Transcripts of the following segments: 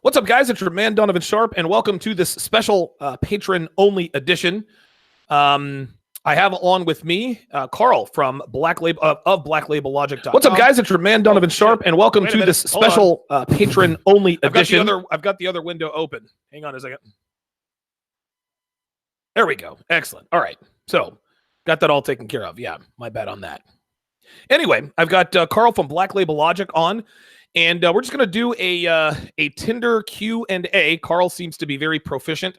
What's up, guys? It's your man, Donovan Sharpe, and welcome to this special patron-only edition. I have on with me Carl from Black Label of BlackLabelLogic.com. What's up, guys? It's your man, Donovan Sharpe, and welcome to this special patron-only edition. I've got the other window open. Hang on a second. There we go. Excellent. All right. So, got that all taken care of. Yeah, my bad on that. Anyway, I've got Carl from Black Label Logic on. And we're just going to do a Tinder Q&A. Carl seems to be very proficient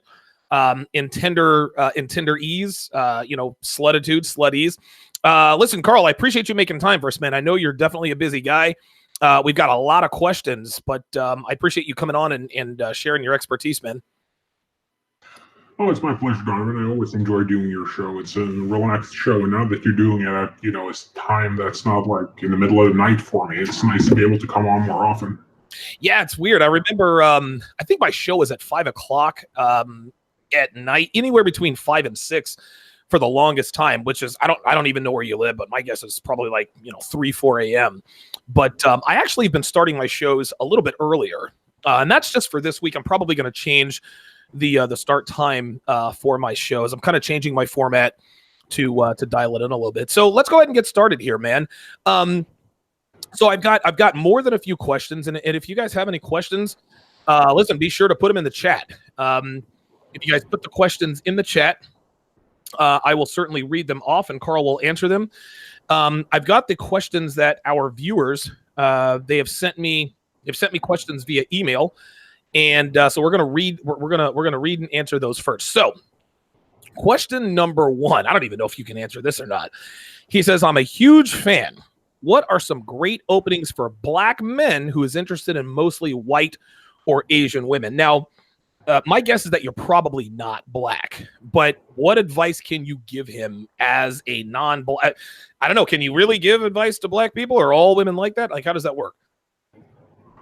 in Tinder-ese, slutitude, slutties. Listen, Carl, I appreciate you making time for us, man. I know you're definitely a busy guy. We've got a lot of questions, but I appreciate you coming on and sharing your expertise, man. Oh, it's my pleasure, Donovan. I always enjoy doing your show. It's a relaxed show, and now that you're doing it at, a time that's not like in the middle of the night for me, it's nice to be able to come on more often. Yeah, it's weird. I remember, I think my show is at 5 o'clock at night, anywhere between 5 and 6 for the longest time, which is, I don't even know where you live, but my guess is probably like, 3, 4 a.m. But I actually have been starting my shows a little bit earlier, and that's just for this week. I'm probably going to change the start time for my shows. I'm kind of changing my format to dial it in a little bit. So let's go ahead and get started here, man. So I've got more than a few questions, and if you guys have any questions, listen, be sure to put them in the chat. If you guys put the questions in the chat, I will certainly read them off, and Carl will answer them. I've got the questions that our viewers they have sent me. They've sent me questions via email. And so we're gonna read and answer those first. So, question number 1. I don't even know if you can answer this or not. He says, "I'm a huge fan. What are some great openings for black men who is interested in mostly white or Asian women?" Now, my guess is that you're probably not black, but what advice can you give him as a non-black? I don't know. Can you really give advice to black people, or all women like that? Like, how does that work?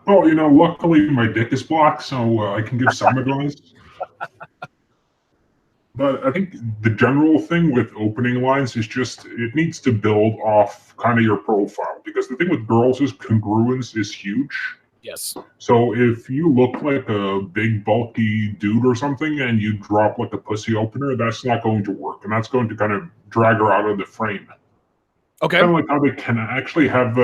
Oh, luckily my dick is black, so I can give some advice. But I think the general thing with opening lines is just it needs to build off kind of your profile, because the thing with girls is congruence is huge. Yes. So if you look like a big bulky dude or something and you drop like a pussy opener, that's not going to work, and that's going to kind of drag her out of the frame. Okay. Kind of like how they can actually have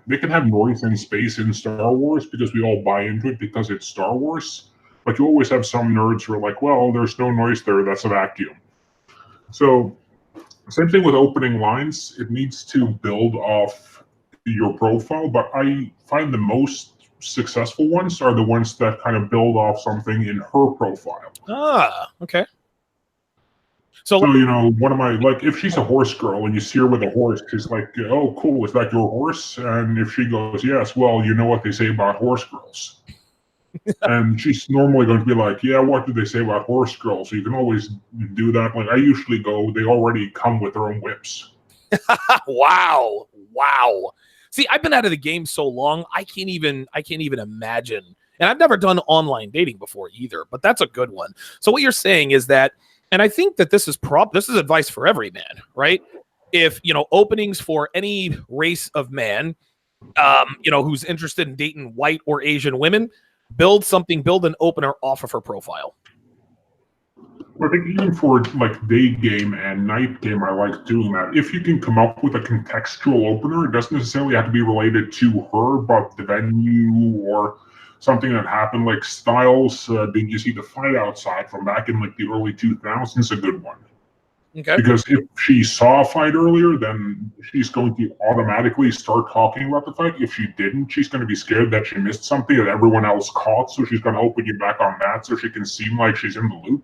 they can have noise and space in Star Wars because we all buy into it because it's Star Wars. But you always have some nerds who are like, well, there's no noise there, that's a vacuum. So same thing with opening lines. It needs to build off your profile, but I find the most successful ones are the ones that kind of build off something in her profile. Ah, okay. So one of my, like, if she's a horse girl and you see her with a horse, she's like, oh, cool, is that your horse? And if she goes, yes, well, you know what they say about horse girls. And she's normally going to be like, yeah, what do they say about horse girls? So you can always do that. Like, I usually go, they already come with their own whips. Wow. See, I've been out of the game so long, I can't even imagine. And I've never done online dating before either, but that's a good one. So what you're saying is that, and I think that this is advice for every man, right? If, openings for any race of man, who's interested in dating white or Asian women, build an opener off of her profile. I think even for like day game and night game, I like doing that. If you can come up with a contextual opener, it doesn't necessarily have to be related to her, but the venue or something that happened, like Styles, did you see the fight outside from back in like the early 2000s? A good one. Okay. Because if she saw a fight earlier, then she's going to automatically start talking about the fight. If she didn't, she's going to be scared that she missed something that everyone else caught, so she's going to open you back on that so she can seem like she's in the loop.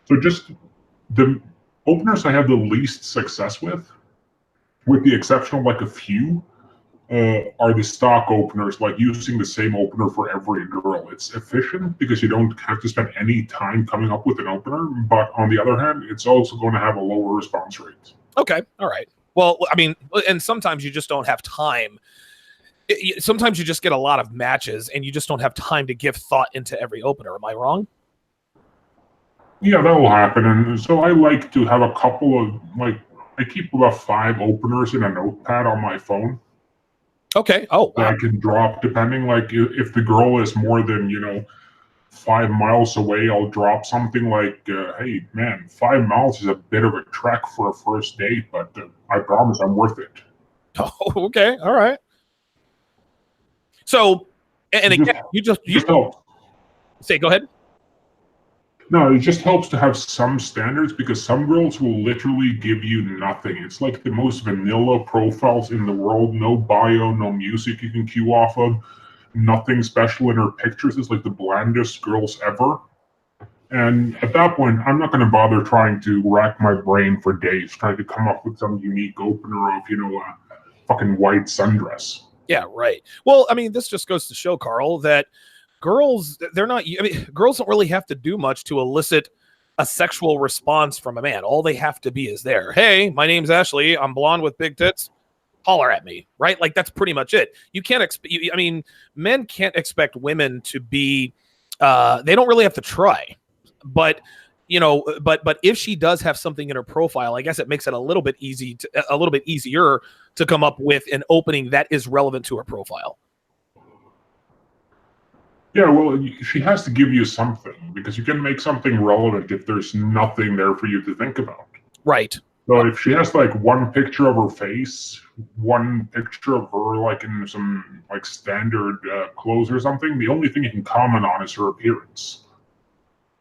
So just the openers I have the least success with the exception of like a few, are the stock openers, like using the same opener for every girl. It's efficient because you don't have to spend any time coming up with an opener, but on the other hand, it's also going to have a lower response rate. Okay, all right. Well, I mean, and sometimes you just don't have time. Sometimes you just get a lot of matches and you just don't have time to give thought into every opener. Am I wrong? Yeah, that will happen. And so I like to have a couple of, like, I keep about 5 openers in a notepad on my phone. Okay. Oh, that wow. I can drop depending, like if the girl is more than 5 miles away, I'll drop something like, "Hey man, 5 miles is a bit of a trek for a first date, but I promise I'm worth it." Oh, okay. All right. So, and It again, just it you just helps. say, go ahead. No, it just helps to have some standards because some girls will literally give you nothing. It's like the most vanilla profiles in the world. No bio, no music you can cue off of. Nothing special in her pictures. It's like the blandest girls ever. And at that point, I'm not going to bother trying to rack my brain for days trying to come up with some unique opener of, a fucking white sundress. Yeah, right. Well, I mean, this just goes to show, Carl, that girls, they're not, I mean, girls don't really have to do much to elicit a sexual response from a man. All they have to be is there. Hey, my name's Ashley. I'm blonde with big tits. Holler at me, right? Like that's pretty much it. You can't expect, I mean, men can't expect women to be, they don't really have to try. But but if she does have something in her profile, I guess it makes it a little bit easier to come up with an opening that is relevant to her profile. Yeah, well, she has to give you something because you can make something relevant if there's nothing there for you to think about. Right. So if she has like one picture of her face, one picture of her like in some like standard clothes or something, the only thing you can comment on is her appearance.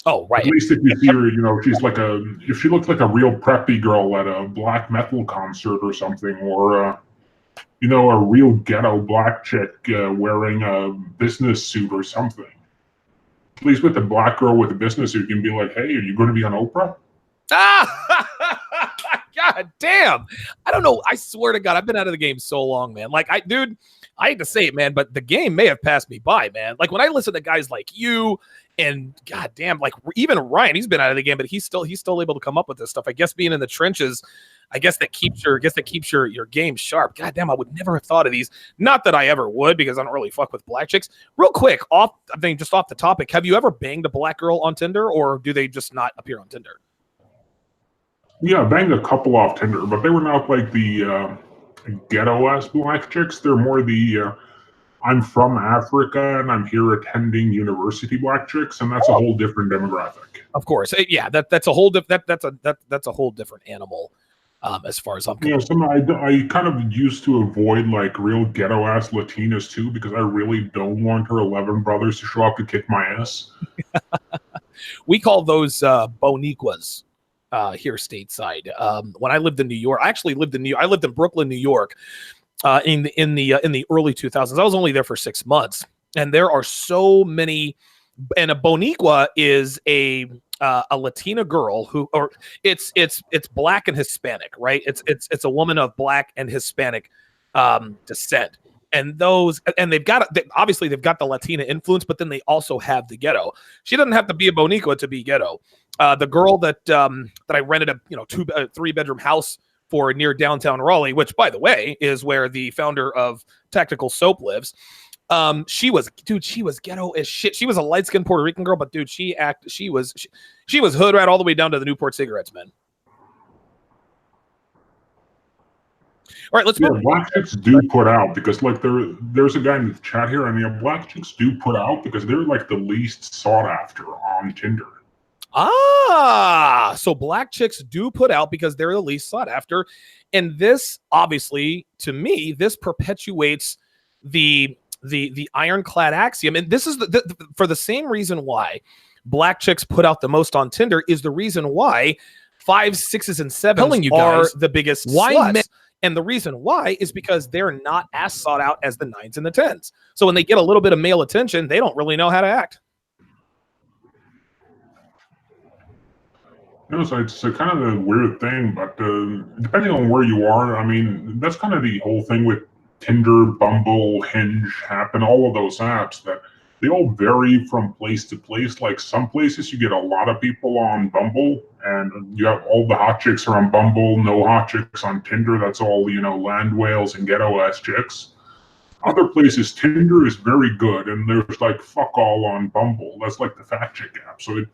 Oh, right. At least if you see her, she's like if she looks like a real preppy girl at a black metal concert or something, or a real ghetto black chick wearing a business suit or something. At least with the black girl with a business suit, you can be like, "Hey, are you going to be on Oprah?" Ah, God damn. I don't know. I swear to God, I've been out of the game so long, man. Like, dude, I hate to say it, man, but the game may have passed me by, man. Like when I listen to guys like you and goddamn, like even Ryan, he's been out of the game, but he's still able to come up with this stuff. I guess being in the trenches, I guess that keeps your game sharp. God damn, I would never have thought of these. Not that I ever would, because I don't really fuck with black chicks. Real quick, just off the topic, have you ever banged a black girl on Tinder, or do they just not appear on Tinder? Yeah, I banged a couple off Tinder, but they were not like the ghetto-ass black chicks. They're more the I'm from Africa and I'm here attending university black chicks, and that's a whole different demographic. Of course, yeah, that's a whole that's a whole different animal, as far as I'm concerned. I kind of used to avoid like real ghetto-ass Latinas too because I really don't want her 11 brothers to show up to kick my ass. We call those boniquas. Here stateside. When I lived in New York, I lived in Brooklyn, New York, in the early 2000s. I was only there for 6 months, and there are so many. And a boniqua is a Latina girl it's black and Hispanic, right? It's a woman of black and Hispanic descent. And obviously they've got the Latina influence, but then they also have the ghetto. She doesn't have to be a boniqua to be ghetto. The girl that I rented a 3-bedroom house for near downtown Raleigh, which by the way is where the founder of Tactical Soap lives. She was ghetto as shit. She was a light-skinned Puerto Rican girl, but dude, she was hood rat all the way down to the Newport cigarettes, man. All right, let's move. Black chicks do put out because like there's a guy in the chat here, and black chicks do put out because they're like the least sought after on Tinder. So black chicks do put out because they're the least sought after, and this obviously, to me, this perpetuates the ironclad axiom, and this is for the same reason why black chicks put out the most on Tinder is the reason why 5s, 6s, and 7s are the biggest sluts. And the reason why is because they're not as sought out as the 9s and the 10s. So when they get a little bit of male attention, they don't really know how to act. So it's kind of a weird thing, but depending on where you are, I mean, that's kind of the whole thing with Tinder, Bumble, Hinge, Happen, all of those apps, that they all vary from place to place. Like some places you get a lot of people on Bumble and you have all the hot chicks are on Bumble, no hot chicks on Tinder. That's all, land whales and ghetto ass chicks. Other places, Tinder is very good and there's like fuck all on Bumble. That's like the fat chick app. So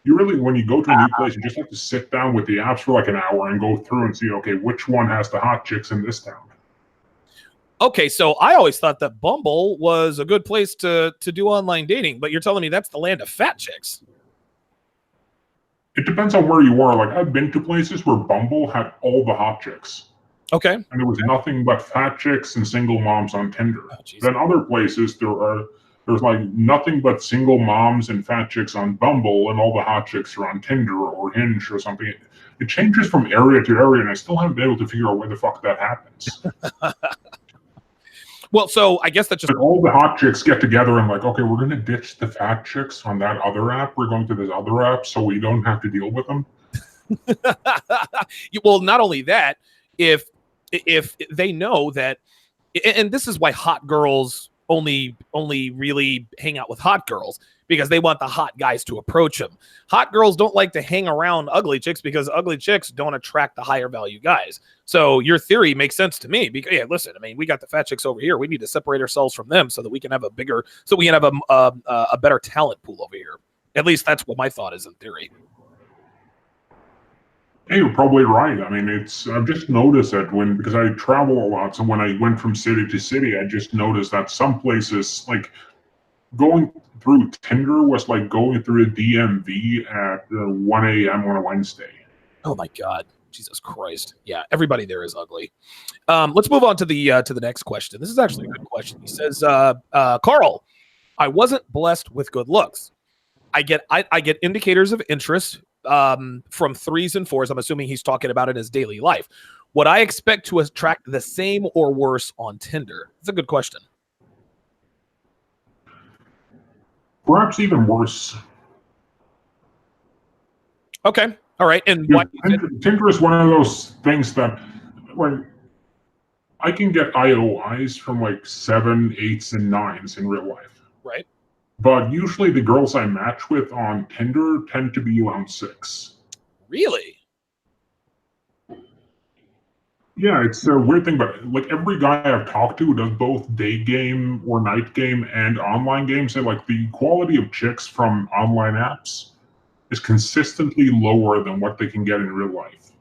you really, when you go to a new place, you just have to sit down with the apps for like an hour and go through and see, okay, which one has the hot chicks in this town? Okay, so I always thought that Bumble was a good place to do online dating, but you're telling me that's the land of fat chicks. It depends on where you are. Like I've been to places where Bumble had all the hot chicks. Okay. And there was nothing but fat chicks and single moms on Tinder. Oh, Then other places there's like nothing but single moms and fat chicks on Bumble, and all the hot chicks are on Tinder or Hinge or something. It changes from area to area, and I still haven't been able to figure out where the fuck that happens. Well, so I guess that just like all the hot chicks get together and like, okay, we're going to ditch the fat chicks on that other app. We're going to this other app so we don't have to deal with them. Well, not only that, if they know that, and this is why hot girls only really hang out with hot girls, because they want the hot guys to approach them. Hot girls don't like to hang around ugly chicks because ugly chicks don't attract the higher value guys. So your theory makes sense to me because, yeah, listen, I mean, we got the fat chicks over here. We need to separate ourselves from them so that we can have a better talent pool over here. At least that's what my thought is in theory. Hey, you're probably right. I mean, I've just noticed that because I travel a lot, so when I went from city to city, I just noticed that some places, like going through Tinder was like going through a DMV at 1 a.m. on a Wednesday. Oh my God. Jesus Christ. Yeah, everybody there is ugly. Let's move on to the next question. This is actually a good question. He says, Carl, I wasn't blessed with good looks. I get indicators of interest from 3s and 4s. I'm assuming he's talking about in his daily life. Would I expect to attract the same or worse on Tinder? It's a good question. Perhaps even worse. Okay. All right. And why? Tinder is one of those things that when I can get IOIs from like 7, 8s, and 9s in real life. Right. But usually the girls I match with on Tinder tend to be around 6. Really? Yeah, it's a weird thing, but like every guy I've talked to who does both day game or night game and online games, say like the quality of chicks from online apps is consistently lower than what they can get in real life.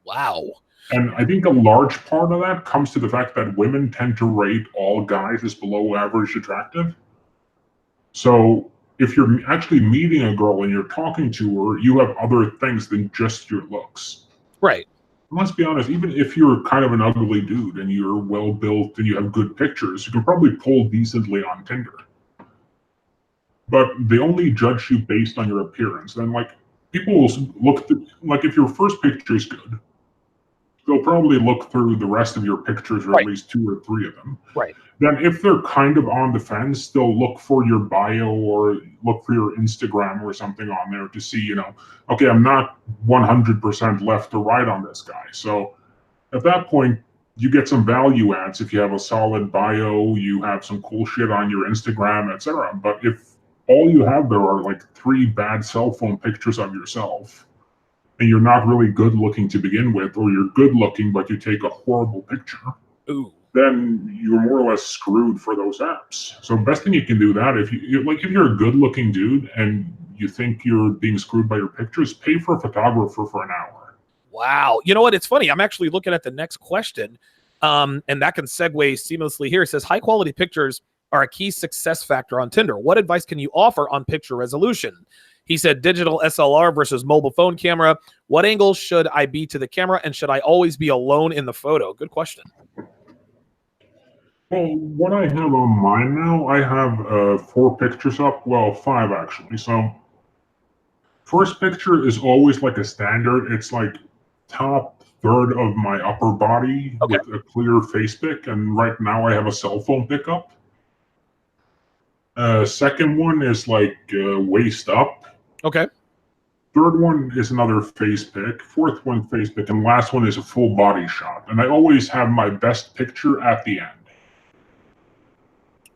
Wow. And I think a large part of that comes to the fact that women tend to rate all guys as below average attractive. So if you're actually meeting a girl and you're talking to her, you have other things than just your looks. Right. And let's be honest, even if you're kind of an ugly dude and you're well built and you have good pictures, you can probably pull decently on Tinder. But they only judge you based on your appearance. And like people will look through, like if your first picture is good, they'll probably look through the rest of your pictures, or at least 2 or 3 of them. Right. Then if they're kind of on the fence, they'll look for your bio or look for your Instagram or something on there to see, okay, I'm not 100% left or right on this guy. So at that point, you get some value adds if you have a solid bio, you have some cool shit on your Instagram, etc. But if all you have there are like 3 bad cell phone pictures of yourself, and you're not really good looking to begin with, or you're good looking but you take a horrible picture, ooh, then you're more or less screwed for those apps. So best thing you can do that if you're a good looking dude and you think you're being screwed by your pictures, pay for a photographer for an hour. Wow. You know what? It's funny. I'm actually looking at the next question, and that can segue seamlessly here. It says, high quality pictures are a key success factor on Tinder. What advice can you offer on picture resolution? He said digital SLR versus mobile phone camera. What angle should I be to the camera, and should I always be alone in the photo? Good question. Well, what I have on mine now, I have 4 pictures up. Well, 5 actually. So first picture is always like a standard. It's like top third of my upper body with a clear face pic. And right now I have a cell phone pickup. Second one is like waist up. Okay. Third one is another face pic. Fourth one, face pic. And last one is a full body shot. And I always have my best picture at the end.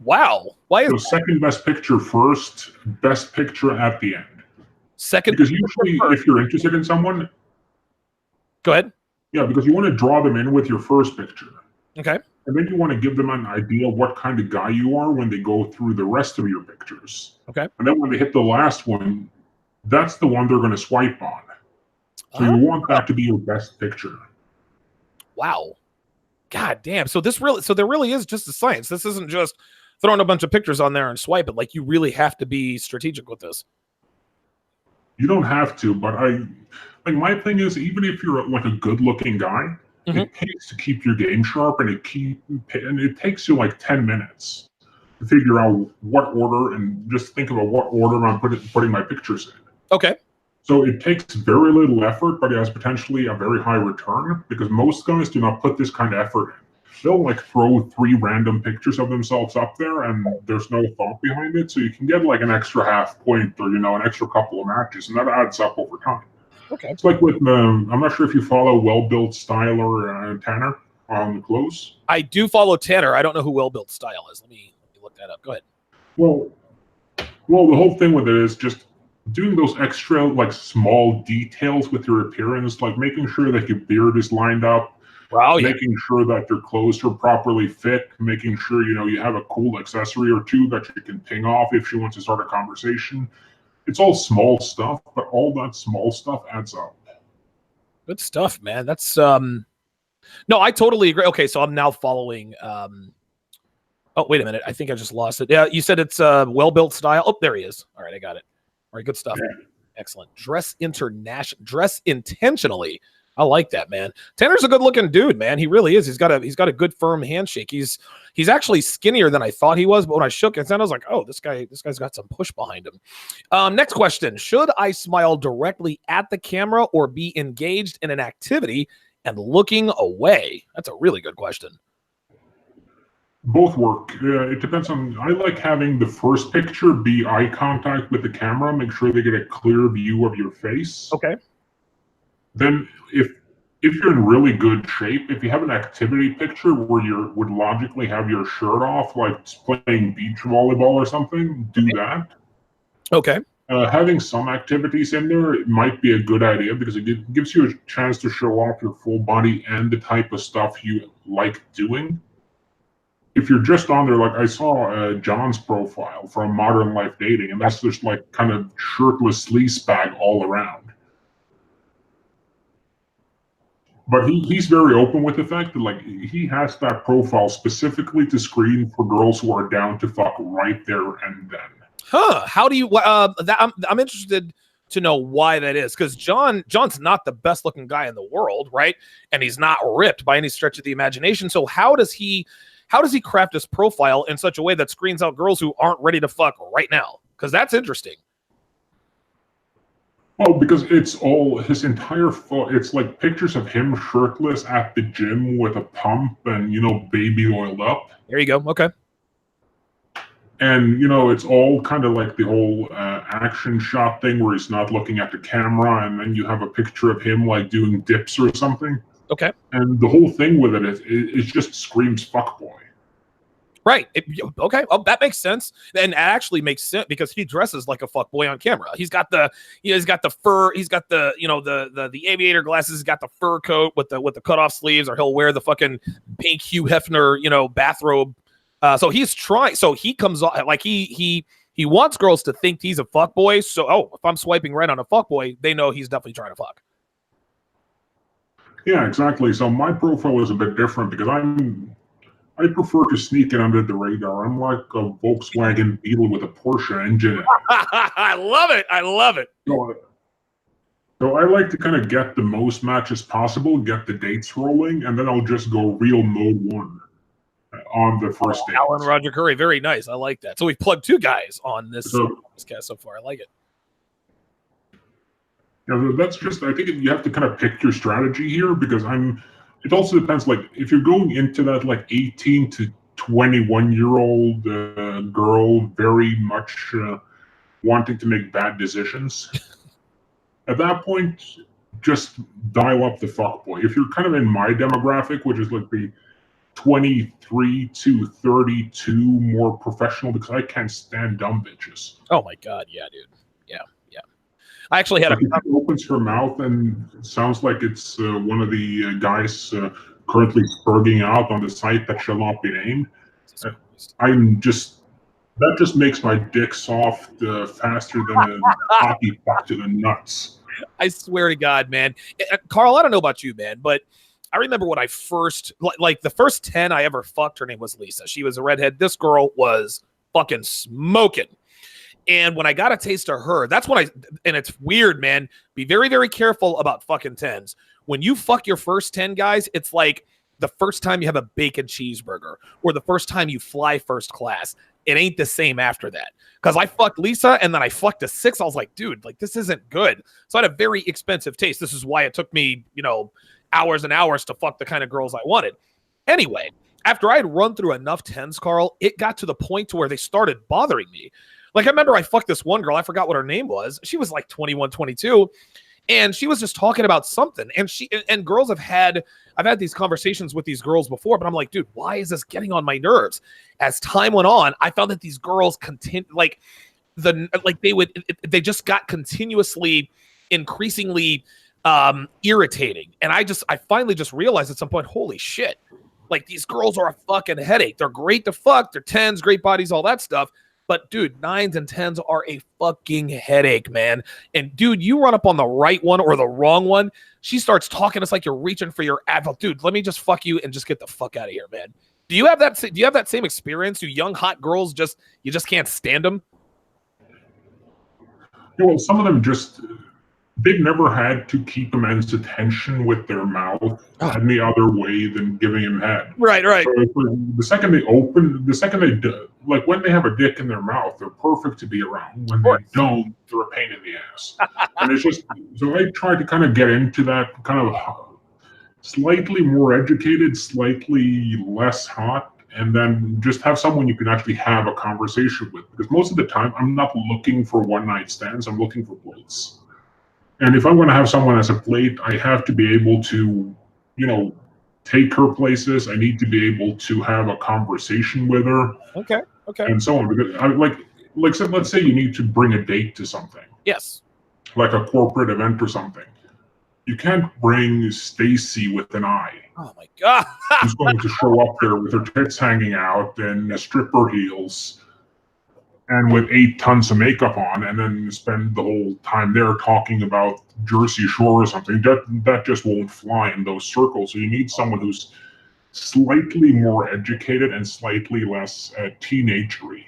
Wow. Why is so second best picture first, best picture at the end? Second. Because usually if you're interested in someone. Go ahead. Yeah, because you want to draw them in with your first picture. Okay. And then you want to give them an idea of what kind of guy you are when they go through the rest of your pictures. Okay. And then when they hit the last one, that's the one they're going to swipe on. So you want that to be your best picture. Wow. God damn. So there really is just a science. This isn't just throwing a bunch of pictures on there and swipe it. Like, you really have to be strategic with this. You don't have to, but my thing is, even if you're like a good-looking guy, it takes to keep your game sharp, and it takes you like 10 minutes to figure out what order, and just think about what order I'm putting my pictures in. Okay. So it takes very little effort, but it has potentially a very high return, because most guys do not put this kind of effort in. They'll like throw 3 random pictures of themselves up there, and there's no thought behind it. So you can get like an extra half point, or an extra couple of matches, and that adds up over time. Okay. It's like with I'm not sure if you follow Well Built Style or Tanner on the clothes. I do follow Tanner. I don't know who Well Built Style is. Let me look that up. Go ahead. Well, the whole thing with it is just doing those extra like small details with your appearance, like making sure that your beard is lined up. Wow, yeah. Making sure that your clothes are properly fit, making sure you have a cool accessory or two that you can ping off if she wants to start a conversation. It's all small stuff, but all that small stuff adds up. Good stuff, man. That's no, I totally agree. Okay, so I'm now following oh, wait a minute. I think I just lost it. Yeah, you said it's Well Built Style. Oh, there he is. All right, I got it. All right, good stuff. Yeah. Excellent. Dress intentionally. I like that, man. Tanner's a good-looking dude, man. He really is. He's got a good firm handshake. He's actually skinnier than I thought he was, but when I shook his hand, I was like, oh, this guy's got some push behind him. Next question: should I smile directly at the camera or be engaged in an activity and looking away? That's a really good question. Both work. It depends on. I like having the first picture be eye contact with the camera. Make sure they get a clear view of your face. Okay. Then if you're in really good shape, if you have an activity picture where you would logically have your shirt off, like playing beach volleyball or something, do that. Okay. Having some activities in there, it might be a good idea, because it gives you a chance to show off your full body and the type of stuff you like doing. If you're just on there, like I saw John's profile from Modern Life Dating, and that's just like kind of shirtless sleazebag all around. But he's very open with the fact that like he has that profile specifically to screen for girls who are down to fuck right there and then. Huh? How do you? I'm interested to know why that is, because John's not the best looking guy in the world, right? And he's not ripped by any stretch of the imagination. So how does he craft his profile in such a way that screens out girls who aren't ready to fuck right now? Because that's interesting. Oh, because it's all his entire it's like pictures of him shirtless at the gym with a pump and baby oiled up. There you go. Okay. And it's all kind of like the whole action shot thing where he's not looking at the camera, and then you have a picture of him like doing dips or something. Okay. And the whole thing with it just screams fuckboy. Right. Okay. Oh, that makes sense. And it actually makes sense because he dresses like a fuckboy on camera. He's got the fur. He's got the the aviator glasses. He's got the fur coat with the cutoff sleeves, or he'll wear the fucking pink Hugh Hefner bathrobe. So he's trying. So he comes off like he wants girls to think he's a fuckboy. So if I'm swiping right on a fuckboy, they know he's definitely trying to fuck. Yeah, exactly. So my profile is a bit different because I prefer to sneak it under the radar. I'm like a Volkswagen Beetle with a Porsche engine. I love it. I love it. So I like to kind of get the most matches possible, get the dates rolling, and then I'll just go real mode 1 on the first date. Alan Roger Curry, very nice. I like that. So we've plugged 2 guys on this cast so far. I like it. Yeah, that's just. I think you have to kind of pick your strategy here, because it also depends, like, if you're going into that, like, 18 to 21-year-old girl very much wanting to make bad decisions, at that point, just dial up the fuckboy. If you're kind of in my demographic, which is like the 23 to 32 more professional, because I can't stand dumb bitches. Oh, my God. Yeah, dude. Yeah. I actually had she opens her mouth and it sounds like it's one of the guys currently spurging out on the site that shall not be named. That just makes my dick soft faster than a hockey puck to the nuts. I swear to God, man. Carl, I don't know about you, man, but I remember when I first, like the first 10 I ever fucked, her name was Lisa. She was a redhead. This girl was fucking smoking. And when I got a taste of her, that's when and it's weird, man. Be very, very careful about fucking 10s. When you fuck your first 10 guys, it's like the first time you have a bacon cheeseburger or the first time you fly first class. It ain't the same after that. Because I fucked Lisa and then I fucked a 6. I was like, dude, like this isn't good. So I had a very expensive taste. This is why it took me, hours and hours to fuck the kind of girls I wanted. Anyway, after I had run through enough 10s, Carl, it got to the point to where they started bothering me. Like I remember I fucked this one girl. I forgot what her name was. She was like 21, 22. And she was just talking about something. And girls I've had these conversations with these girls before, but I'm like, dude, why is this getting on my nerves? As time went on, I found that these girls they just got continuously increasingly irritating. And I finally just realized at some point, holy shit, like these girls are a fucking headache. They're great to fuck. They're 10s, great bodies, all that stuff. But dude, 9s and 10s are a fucking headache, man. And dude, you run up on the right one or the wrong one, she starts talking. It's like you're reaching for your advil. Dude, let me just fuck you and just get the fuck out of here, man. Do you have that same experience? Do young hot girls you just can't stand them? Well, some of them they've never had to keep a man's attention with their mouth any other way than giving him head. Right. So the second they do, like when they have a dick in their mouth, they're perfect to be around. When they don't, they're a pain in the ass. And it's just, so I try to kind of get into that kind of slightly more educated, slightly less hot, and then just have someone you can actually have a conversation with. Because most of the time, I'm not looking for one-night stands, I'm looking for plates. And if I'm going to have someone as a plate, I have to be able to, take her places. I need to be able to have a conversation with her. Okay. And so on. Because let's say you need to bring a date to something. Yes. Like a corporate event or something. You can't bring Stacy with an eye. Oh my God. Who's going to show up there with her tits hanging out and stripper heels and with 8 tons of makeup on, and then spend the whole time there talking about Jersey Shore or something. That just won't fly in those circles. So you need someone who's slightly more educated and slightly less teenagery.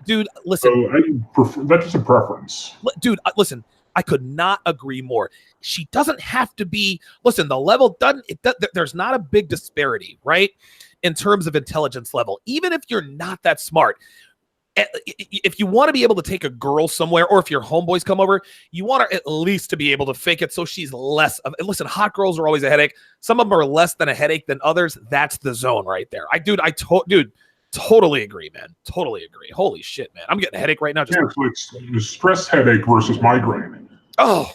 Dude, listen. So I prefer, that's just a preference. Dude, listen. I could not agree more. She doesn't have to be. Listen, the level there's not a big disparity, right, in terms of intelligence level. Even if you're not that smart. If you want to be able to take a girl somewhere, or if your homeboys come over, you want her at least to be able to fake it so she's less of. Listen, hot girls are always a headache. Some of them are less than a headache than others. That's the zone right there. Totally agree, man. Totally agree. Holy shit, man. I'm getting a headache right now. So it's stress headache versus migraine. Oh,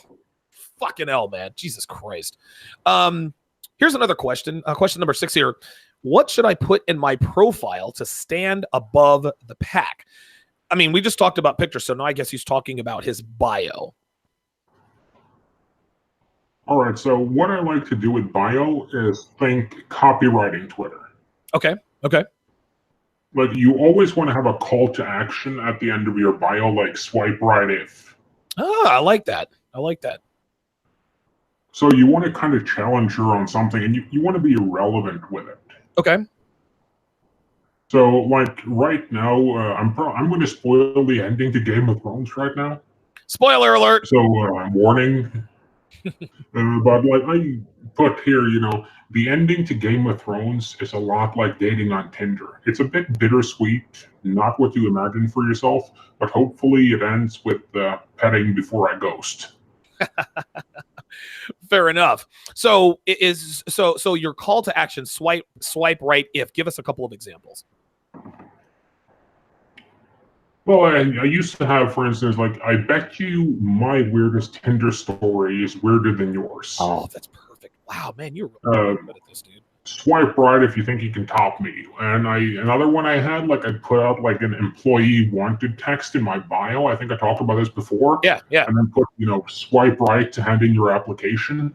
fucking hell, man. Jesus Christ. Here's another question. Question number 6 here. What should I put in my profile to stand above the pack? I mean, we just talked about pictures, so now I guess he's talking about his bio. All right, so what I like to do with bio is think copywriting Twitter. Okay. Like, you always want to have a call to action at the end of your bio, like swipe right if. Oh, I like that. So you want to kind of challenge her on something, and you want to be relevant with it. Okay. So, like, right now, I'm going to spoil the ending to Game of Thrones right now. Spoiler alert! So, I'm warning. But, like, I put here, the ending to Game of Thrones is a lot like dating on Tinder. It's a bit bittersweet, not what you imagine for yourself, but hopefully it ends with petting before I ghost. Fair enough. So so your call to action, swipe right if. Give us a couple of examples. Well, I used to have, for instance, like, I bet you my weirdest Tinder story is weirder than yours. Oh, that's perfect. Wow, man, you're really good at this, dude. Swipe right if you think you can top me. And another one I had, like, I put out like an employee wanted text in my bio. I think I talked about this before. Yeah. And then put, swipe right to hand in your application.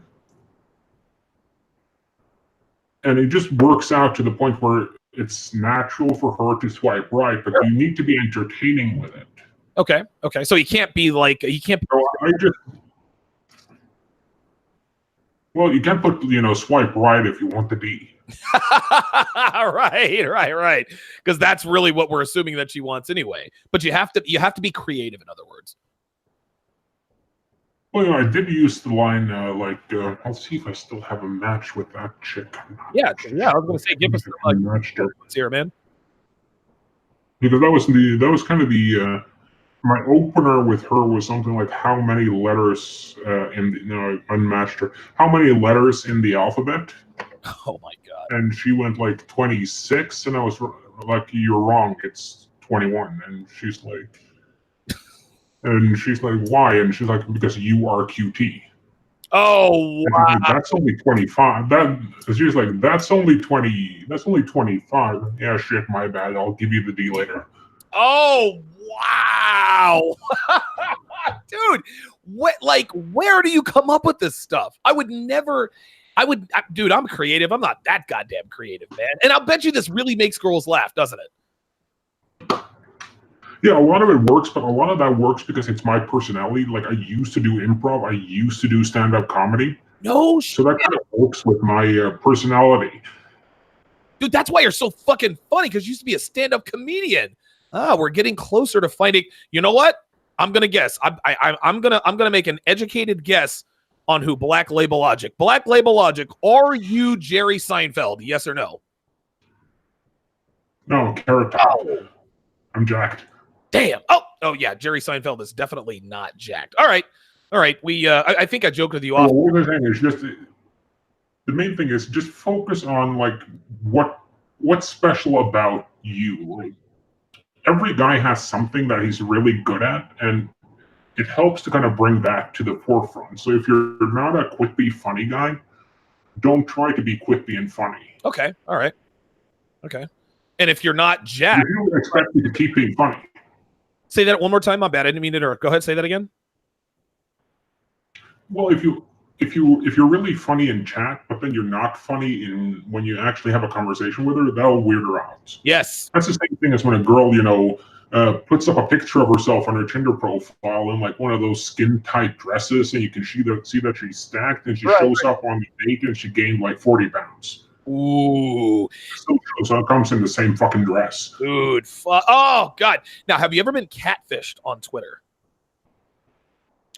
And it just works out to the point where it's natural for her to swipe right, but you need to be entertaining with it. Okay. So he can't be like, So I just Well, you can put, swipe right if you want the D. Right. Because that's really what we're assuming that she wants anyway. But you have to be creative, in other words. Well, I did use the line, I'll see if I still have a match with that chick. Yeah. I was going to say, give us some match here, man. Because that was kind of the my opener with her was something like how many letters unmatched her. How many letters in the alphabet? Oh my god! And she went like 26, and I was like, "You're wrong. It's 21." And she's like, "Why?" And she's like, "Because you are QT." Oh wow! Like, that's only 25. She's like, "That's only 20. That's only 25." Yeah, shit, my bad. I'll give you the D later. Oh wow, dude! Where do you come up with this stuff? Dude, I'm creative. I'm not that goddamn creative, man. And I'll bet you this really makes girls laugh, doesn't it? Yeah, a lot of it works, but a lot of that works because it's my personality. Like, I used to do improv. I used to do stand-up comedy. No shit. So that kind of works with my personality. Dude, that's why you're so fucking funny, because you used to be a stand-up comedian. We're getting closer to finding. You know what? I'm gonna guess. I'm gonna make an educated guess on who Black Label Logic. Black Label Logic, are you Jerry Seinfeld? Yes or no? No, Carrot Top. I'm jacked. Damn. Oh yeah, Jerry Seinfeld is definitely not jacked. All right. I think I joked with you off. What I'm saying is just the main thing is just focus on like what's special about you. Like, every guy has something that he's really good at, and it helps to kind of bring that to the forefront. So if you're not a quippy, funny guy, don't try to be quippy and funny. Okay. All right. Okay. And if you're not jacked, you don't expect me to keep being funny. Say that one more time. My bad. I didn't mean to interrupt. Go ahead. Say that again. Well, if you're really funny in chat, but then you're not funny when you actually have a conversation with her, that'll weird her out. Yes. That's the same thing as when a girl, puts up a picture of herself on her Tinder profile in like one of those skin tight dresses, and you can see that she's stacked, and she shows up on the date and she gained like 40 pounds. Ooh. So it comes in the same fucking dress. Dude. Oh, God. Now, have you ever been catfished on Twitter?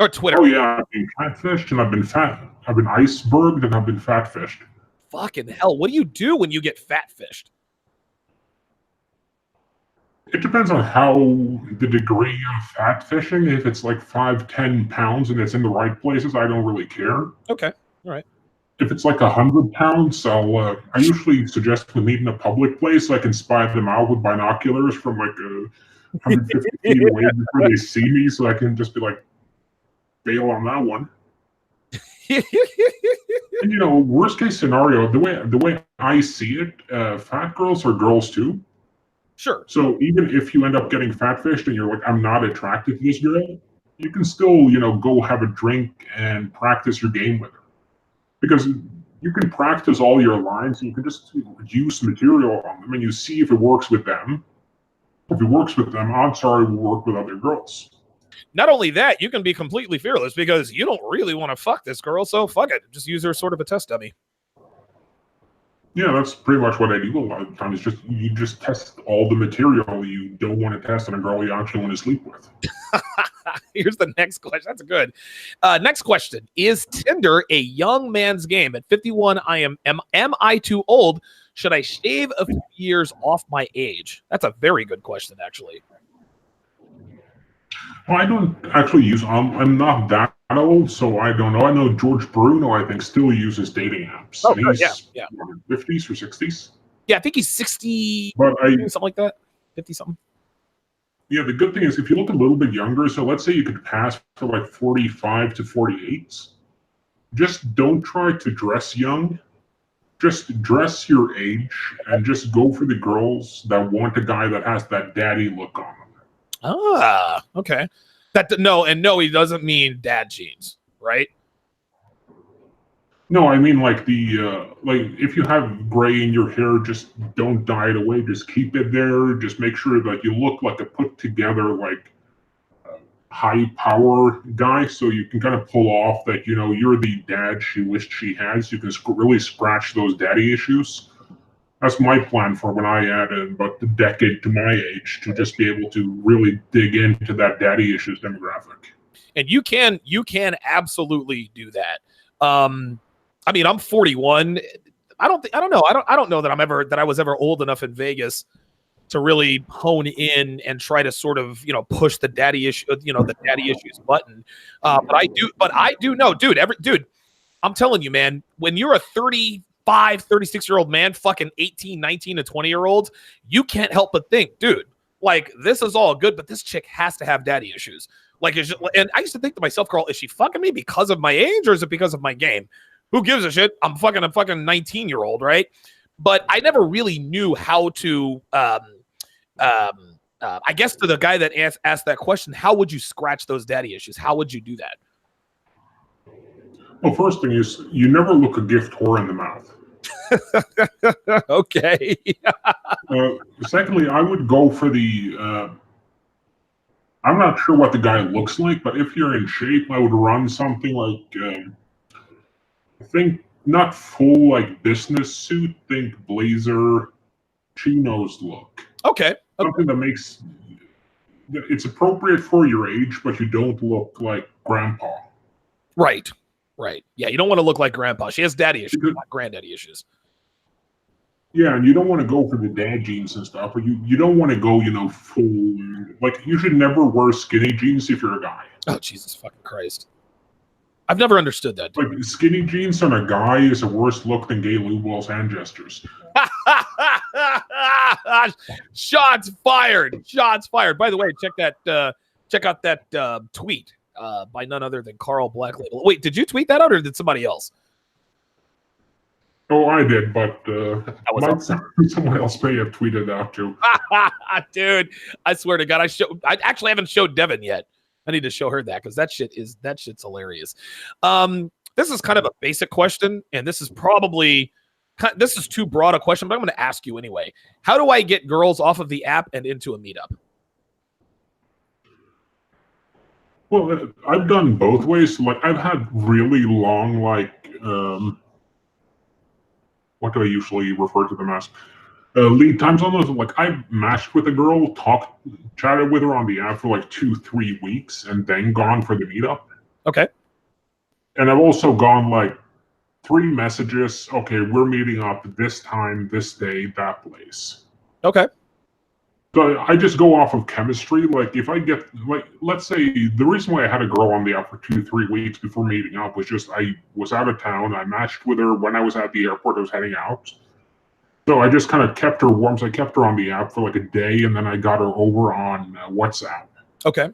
Or Twitter? Oh, yeah. I've been catfished, and I've been iceberged, and I've been fatfished. Fucking hell. What do you do when you get fatfished? It depends on the degree of fat fishing. If it's like 5-10 pounds and it's in the right places, I don't really care. Okay. All right. If it's like 100 pounds, I usually suggest we meet in a public place so I can spy them out with binoculars from like 150 feet away before they see me, so I can just be like, bail on that one. And worst case scenario, the way I see it, fat girls are girls too. Sure. So even if you end up getting fatfished and you're like, I'm not attracted to this girl, you can still, go have a drink and practice your game with her. Because you can practice all your lines, and you can just use material on them, and you see if it works with them. If it works with them, odds are it will work with other girls. Not only that, you can be completely fearless because you don't really want to fuck this girl, so fuck it. Just use her sort of a test dummy. Yeah, that's pretty much what I do a lot of the time. Is you just test all the material you don't want to test on a girl you actually want to sleep with. Here's the next question. That's good. Next question. Is Tinder a young man's game? At 51, am I too old? Should I shave a few years off my age? That's a very good question, actually. Well, I don't actually use I'm not that old, so I don't know. I know George Bruno, I think, still uses dating apps. Oh, he's yeah. 50s or 60s. Yeah, I think he's 60, but something like that. 50 something. Yeah, the good thing is if you look a little bit younger, so let's say you could pass for like 45 to 48, just don't try to dress young. Just dress your age and just go for the girls that want a guy that has that daddy look on them. Ah, okay. No, he doesn't mean dad jeans, right? No, I mean like if you have gray in your hair, just don't dye it away. Just keep it there. Just make sure that you look like a put together high power guy, so you can kind of pull off that, you know, you're the dad she wished she had, so you can really scratch those daddy issues. That's my plan for when I add about a decade to my age, to just be able to really dig into that daddy issues demographic. And you can absolutely do that. I mean, I'm 41. I don't know that I was ever old enough in Vegas to really hone in and try to sort of, you know, push the daddy issue, you know, the daddy issues button. But I do know, dude, I'm telling you, man, when you're a 35, 36-year-old man, fucking 18, 19 to 20-year-olds, you can't help but think, dude, like, this is all good, but this chick has to have daddy issues. Like, and I used to think to myself, girl, is she fucking me because of my age, or is it because of my game? Who gives a shit? I'm fucking a 19-year-old, right? But I never really knew how to, I guess, to the guy that asked that question, how would you scratch those daddy issues? How would you do that? Well, first thing is, you never look a gift whore in the mouth. Okay. Secondly, I would go for the, I'm not sure what the guy looks like, but if you're in shape, I would run something like, I think not full like business suit, think blazer, chinos look. Okay. Something that makes, it's appropriate for your age, but you don't look like grandpa. Right. Yeah, you don't want to look like grandpa. She has daddy issues, not granddaddy issues. Yeah, and you don't want to go for the dad jeans and stuff, or you don't want to go, you know, full, like, you should never wear skinny jeans if you're a guy. Oh, Jesus fucking Christ. I've never understood that. Like, skinny jeans on a guy is a worse look than gay lube balls hand gestures. Shots fired. By the way, check out that tweet by none other than Carl Black Label. Wait, did you tweet that out, or did somebody else? Oh, I did, but someone else may have tweeted out too. Dude, I swear to God, I actually haven't showed Devin yet. I need to show her that, because that shit's hilarious. This is kind of a basic question, and this is too broad a question, but I'm going to ask you anyway. How do I get girls off of the app and into a meetup? Well, I've done both ways. Like, I've had really long, like, what do I usually refer to them as? Lead times on those. Like, I've matched with a girl, chatted with her on the app for like 2-3 weeks, and then gone for the meetup. Okay. And I've also gone like 3 messages. Okay, we're meeting up this time, this day, that place. Okay. So I just go off of chemistry. Like, if I get, like, let's say the reason why I had a girl on the app for 2-3 weeks before meeting up was just I was out of town. I matched with her when I was at the airport. I was heading out. So I just kind of kept her warm. So I kept her on the app for like a day, and then I got her over on WhatsApp. Okay.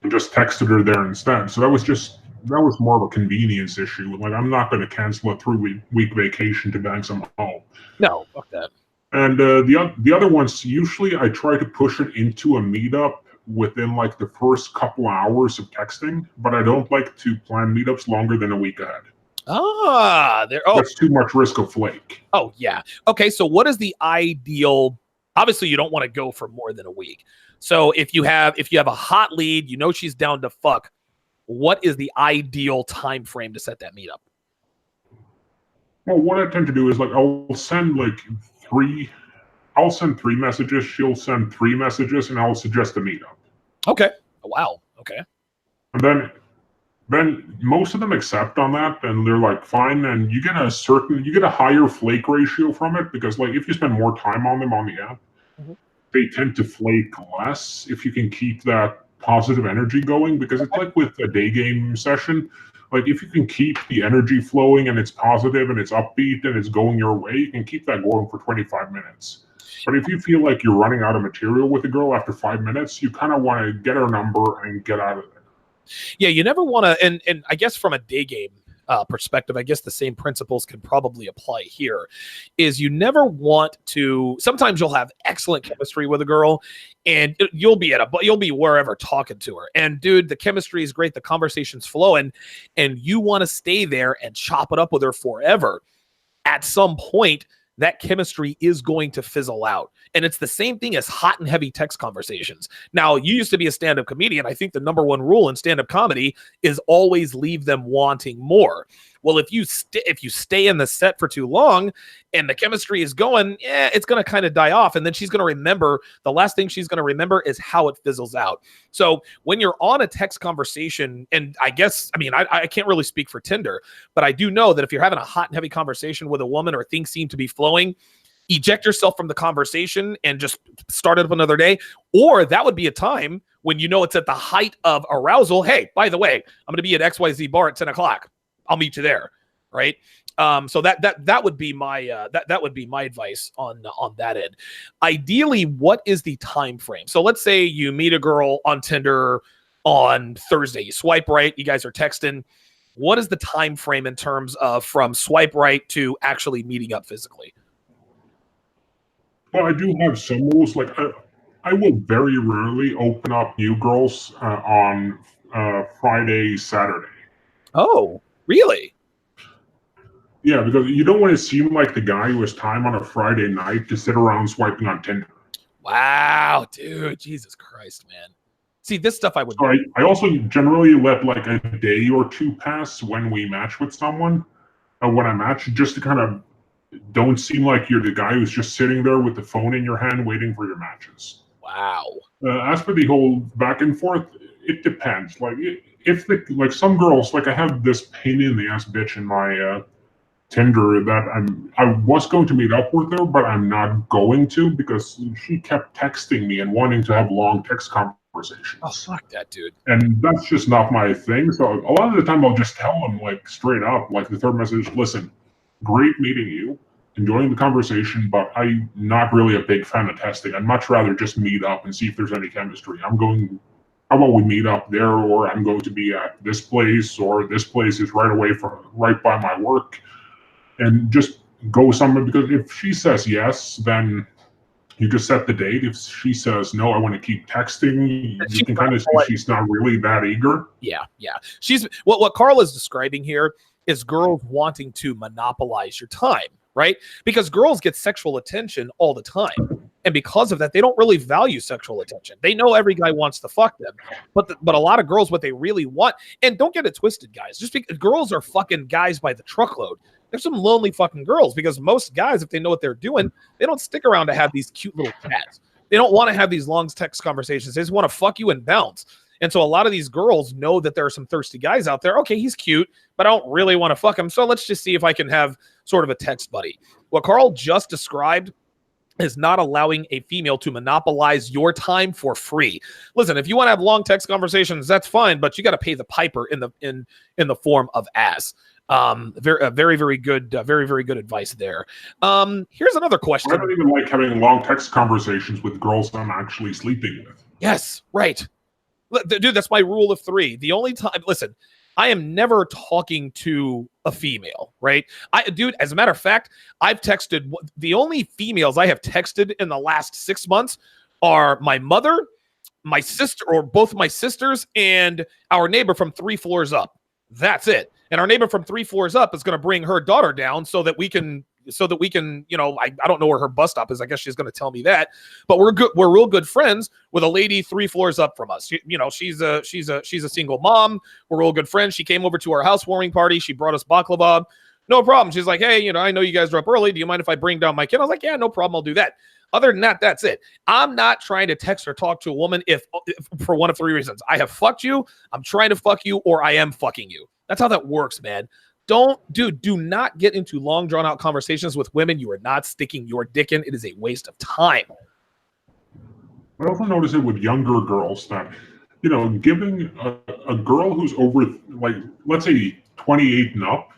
And just texted her there instead. So that was more of a convenience issue. Like, I'm not going to cancel a 3-week vacation to bang some home. No, fuck that. And the other ones, usually I try to push it into a meetup within like the first couple hours of texting, but I don't like to plan meetups longer than a week ahead. That's too much risk of flake. Oh, yeah. Okay, so what is the ideal? Obviously, you don't want to go for more than a week. So if you have a hot lead, you know she's down to fuck, what is the ideal time frame to set that meetup? Well, what I tend to do is, like, I'll send 3 messages, she'll send 3 messages, and I'll suggest a meetup. Okay. Wow. Okay. And then most of them accept on that, and they're like, fine, and you get a higher flake ratio from it, because, like, if you spend more time on them on the app, they tend to flake less if you can keep that positive energy going, because it's like with a day game session. Like, if you can keep the energy flowing and it's positive and it's upbeat and it's going your way, you can keep that going for 25 minutes. But if you feel like you're running out of material with a girl after 5 minutes, you kind of want to get her number and get out of there. Yeah, you never want to, and I guess from a day game perspective, I guess the same principles can probably apply here, is you never want to, sometimes you'll have excellent chemistry with a girl, and you'll be wherever talking to her, and dude, the chemistry is great, the conversation's flowing, and you want to stay there and chop it up with her forever. At some point, that chemistry is going to fizzle out. And it's the same thing as hot and heavy text conversations. Now, you used to be a stand-up comedian. I think the number one rule in stand-up comedy is always leave them wanting more. Well, if you stay in the set for too long and the chemistry is going, it's going to kind of die off. And then she's going to remember, the last thing she's going to remember is how it fizzles out. So when you're on a text conversation, and I guess, I mean, I can't really speak for Tinder, but I do know that if you're having a hot and heavy conversation with a woman or things seem to be flowing, eject yourself from the conversation and just start it up another day. Or that would be a time when you know it's at the height of arousal. Hey, by the way, I'm going to be at XYZ bar at 10 o'clock. I'll meet you there, right? So that would be my that would be my advice on that end. Ideally, what is the time frame? So let's say you meet a girl on Tinder on Thursday. You swipe right. You guys are texting. What is the time frame in terms of from swipe right to actually meeting up physically? Well, I do have some rules. Like I will very rarely open up new girls on Friday, Saturday. Oh, really? Yeah, because you don't want to seem like the guy who has time on a Friday night to sit around swiping on Tinder. Wow, dude. Jesus Christ, man. See, this stuff I would... So I also generally let like a day or two pass when we match with someone. When I match, just to kind of don't seem like you're the guy who's just sitting there with the phone in your hand waiting for your matches. Wow. As for the whole back and forth, it depends. Like if like some girls, like I have this pain in the ass bitch in my Tinder that I was going to meet up with her, but I'm not going to because she kept texting me and wanting to have long text conversations. Oh, fuck that, dude. And that's just not my thing. So a lot of the time I'll just tell them like straight up, like the third message, listen, great meeting you, enjoying the conversation, but I'm not really a big fan of testing. I'd much rather just meet up and see if there's any chemistry. How about we meet up there, or I'm going to be at this place, or this place is right by my work. And just go somewhere, because if she says yes, then you just set the date. If she says no, I want to keep texting, you can kind of see she's not really that eager. Yeah. She's what Carl is describing here is girls wanting to monopolize your time, right? Because girls get sexual attention all the time. And because of that, they don't really value sexual attention. They know every guy wants to fuck them. But a lot of girls, what they really want, and don't get it twisted, guys, just because girls are fucking guys by the truckload. There's some lonely fucking girls, because most guys, if they know what they're doing, they don't stick around to have these cute little chats. They don't want to have these long text conversations. They just want to fuck you and bounce. And so a lot of these girls know that there are some thirsty guys out there. Okay, he's cute, but I don't really want to fuck him. So let's just see if I can have sort of a text buddy. What Carl just described is not allowing a female to monopolize your time for free. Listen, if you want to have long text conversations, that's fine, but you got to pay the piper in the form of ass. Very good advice there. Here's another question. I don't even like having long text conversations with girls I'm actually sleeping with. Yes, right. Dude, that's my rule of 3. The only time, listen, I am never talking to a female, right? Dude, as a matter of fact, I've texted, the only females I have texted in the last 6 months are my mother, my sister, or both my sisters, and our neighbor from 3 floors up. That's it. And our neighbor from 3 floors up is going to bring her daughter down so that we can, you know, I don't know where her bus stop is. I guess she's going to tell me that, but we're real good friends with a lady 3 floors up from us. She's a single mom. We're real good friends. She came over to our housewarming party. She brought us baklava. No problem. She's like, hey, I know you guys are up early. Do you mind if I bring down my kid? I was like, yeah, no problem. I'll do that. Other than that, that's it. I'm not trying to text or talk to a woman if for one of 3 reasons. I have fucked you, I'm trying to fuck you, or I am fucking you. That's how that works, man. Do not get into long, drawn-out conversations with women you are not sticking your dick in. It is a waste of time. I also notice it with younger girls that, giving a girl who's over, like, let's say 28 and up,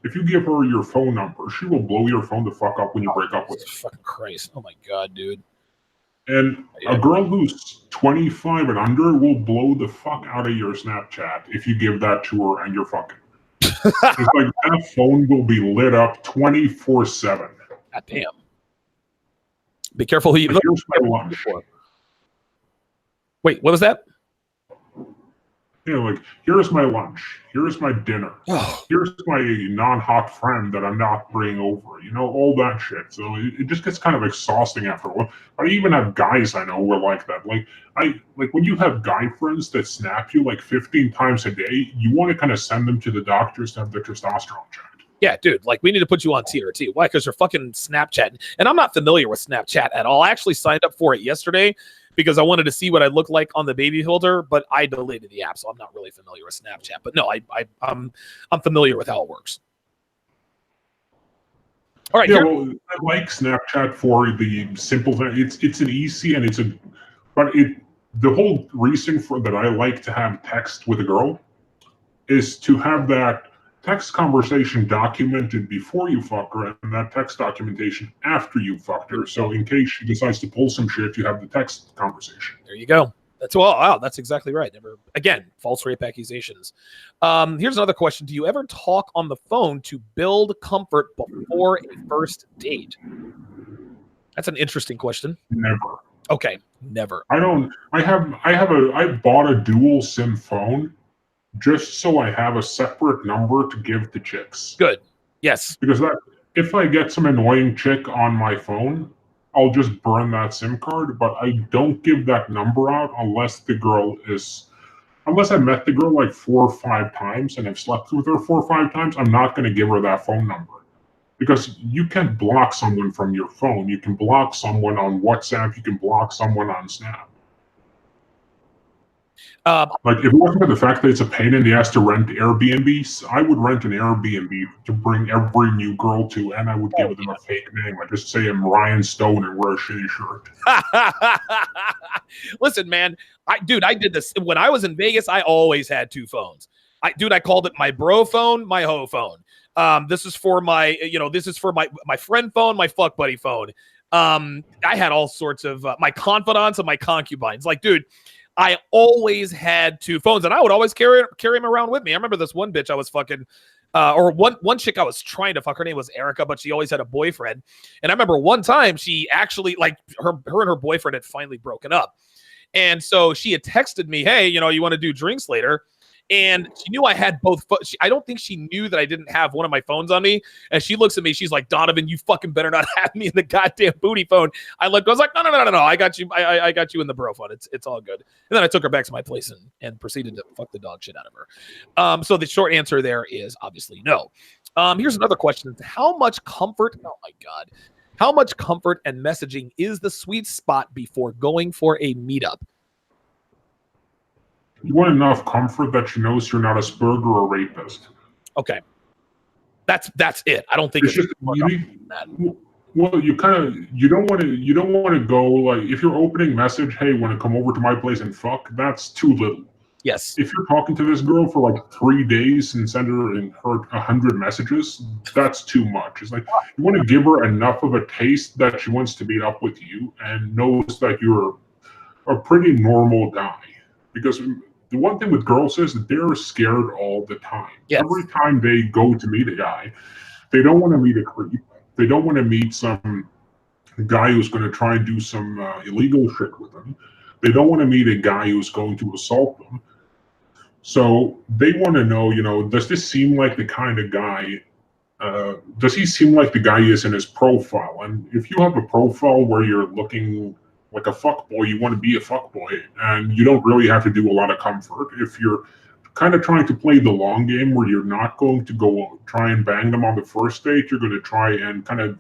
if you give her your phone number, she will blow your phone the fuck up when you break up with her. Fucking Christ. Oh, my God, dude. And a girl who's 25 and under will blow the fuck out of your Snapchat if you give that to her and you're fucking. It's like that phone will be lit up 24/7. God damn. Be careful who you Here's my lunch. Wait, what was that? You know, like, here's my lunch, here's my dinner, Oh, here's my non-hot friend that I'm not bringing over, you know, all that shit. So it just gets kind of exhausting after a while. I even have guys I know who are like that. Like when you have guy friends that snap you like 15 times a day, you want to kind of send them to the doctors to have their testosterone checked. yeah, dude, like we need to put you on TRT. Why? Because they're fucking Snapchat. And I'm not familiar with Snapchat at all. I actually signed up for it yesterday because I wanted to see what I look like on the baby filter, but I deleted the app, so I'm not really familiar with Snapchat. But no, I'm familiar with how it works. All right, Yeah, here. well, I like Snapchat for the simple thing. It's an easy and but the whole reason for that I like to have text with a girl is to have that text conversation documented before you fuck her and that text documentation after you fucked her. So in case she decides to pull some shit, you have the text conversation. There you go. That's wow. That's exactly right. Never again, false rape accusations. Here's another question: do you ever talk on the phone to build comfort before a first date? That's an interesting question. Never. Okay, never. I don't. I bought a dual SIM phone just so I have a separate number to give to chicks. Good. Yes. Because if I get some annoying chick on my phone, I'll just burn that SIM card, but I don't give that number out unless I met the girl like 4 or 5 times and have slept with her 4 or 5 times. I'm not going to give her that phone number because you can block someone from your phone. You can block someone on WhatsApp. You can block someone on Snap. Like, if it wasn't for the fact that it's a pain in the ass to rent Airbnbs, I would rent an Airbnb to bring every new girl to, and I would give them a fake name. I just say I'm Ryan Stone and wear a shitty shirt. Listen, man, I did this when I was in Vegas. I always had two phones. I called it my bro phone, my hoe phone. This is for my, this is for my friend phone, my fuck buddy phone. I had all sorts of my confidants and my concubines. Like, dude, I always had two phones, and I would always carry them around with me. I remember this one bitch I was fucking, or one chick I was trying to fuck. Her name was Erica, but she always had a boyfriend. And I remember one time she actually, like, her and her boyfriend had finally broken up, and so she had texted me, "Hey, you want to do drinks later?" And she knew I had both. I don't think she knew that I didn't have one of my phones on me. And she looks at me. She's like, "Donovan, you fucking better not have me in the goddamn booty phone." I was like, "No. I got you. I got you in the bro phone. It's all good." And then I took her back to my place and proceeded to fuck the dog shit out of her. So the short answer there is obviously no. Here's another question: how much comfort? Oh my god, how much comfort and messaging is the sweet spot before going for a meetup? You want enough comfort that she knows you're not a spurg or a rapist. Okay, that's it. I don't think it's just well, you don't want to go like, if you're opening message, "Hey, want to come over to my place and fuck?" That's too little. Yes. If you're talking to this girl for like 3 days and send her 100 messages, that's too much. It's like, you want to give her enough of a taste that she wants to meet up with you and knows that you're a pretty normal guy. Because the one thing with girls is that they're scared all the time. Yes. Every time they go to meet a guy, they don't want to meet a creep. They don't want to meet some guy who's going to try and do some illegal shit with them. They don't want to meet a guy who's going to assault them. So they want to know, does this seem like the kind of guy, does he seem like the guy he is in his profile? And if you have a profile where you're looking like a fuckboy, you want to be a fuckboy, and you don't really have to do a lot of comfort. If you're kind of trying to play the long game where you're not going to go try and bang them on the first date, you're going to try and kind of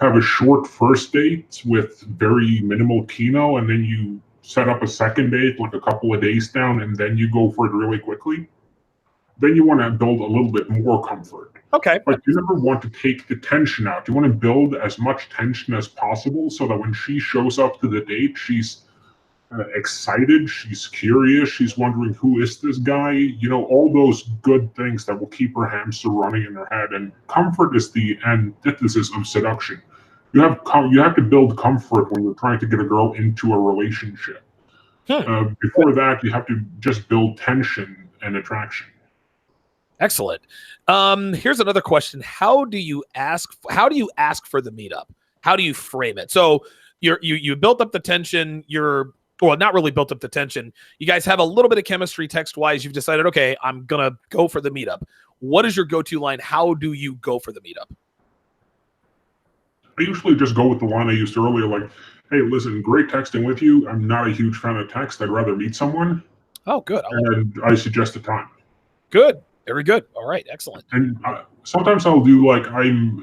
have a short first date with very minimal kino, and then you set up a second date like a couple of days down, and then you go for it really quickly, then you want to build a little bit more comfort. Okay. But you never want to take the tension out. You want to build as much tension as possible so that when she shows up to the date, she's excited, she's curious, she's wondering, who is this guy? All those good things that will keep her hamster running in her head. And comfort is the antithesis of seduction. You have to build comfort when you're trying to get a girl into a relationship. Before that, you have to just build tension and attraction. Excellent. Here's another question. How do you ask for the meetup? How do you frame it? So you built up the tension. You're well, not really built up the tension. You guys have a little bit of chemistry text-wise. You've decided, okay, I'm going to go for the meetup. What is your go-to line? How do you go for the meetup? I usually just go with the line I used earlier, like, hey, listen, great texting with you. I'm not a huge fan of text. I'd rather meet someone. Oh, good. And I suggest a time. Good. Very good. All right. Excellent. And sometimes I'll do like,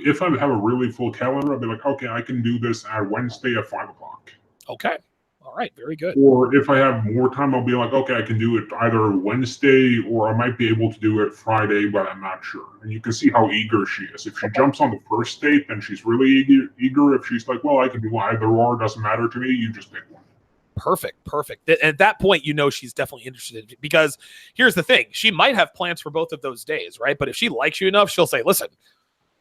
if I have a really full calendar, I'll be like, okay, I can do this at Wednesday at 5 o'clock. Okay. All right. Very good. Or if I have more time, I'll be like, okay, I can do it either Wednesday or I might be able to do it Friday, but I'm not sure. And you can see how eager she is. If she jumps on the first date, then she's really eager. If she's like, well, I can do either or, doesn't matter to me, you just pick one. Perfect. At that point, she's definitely interested, because here's the thing. She might have plans for both of those days, right? But if she likes you enough, she'll say, listen,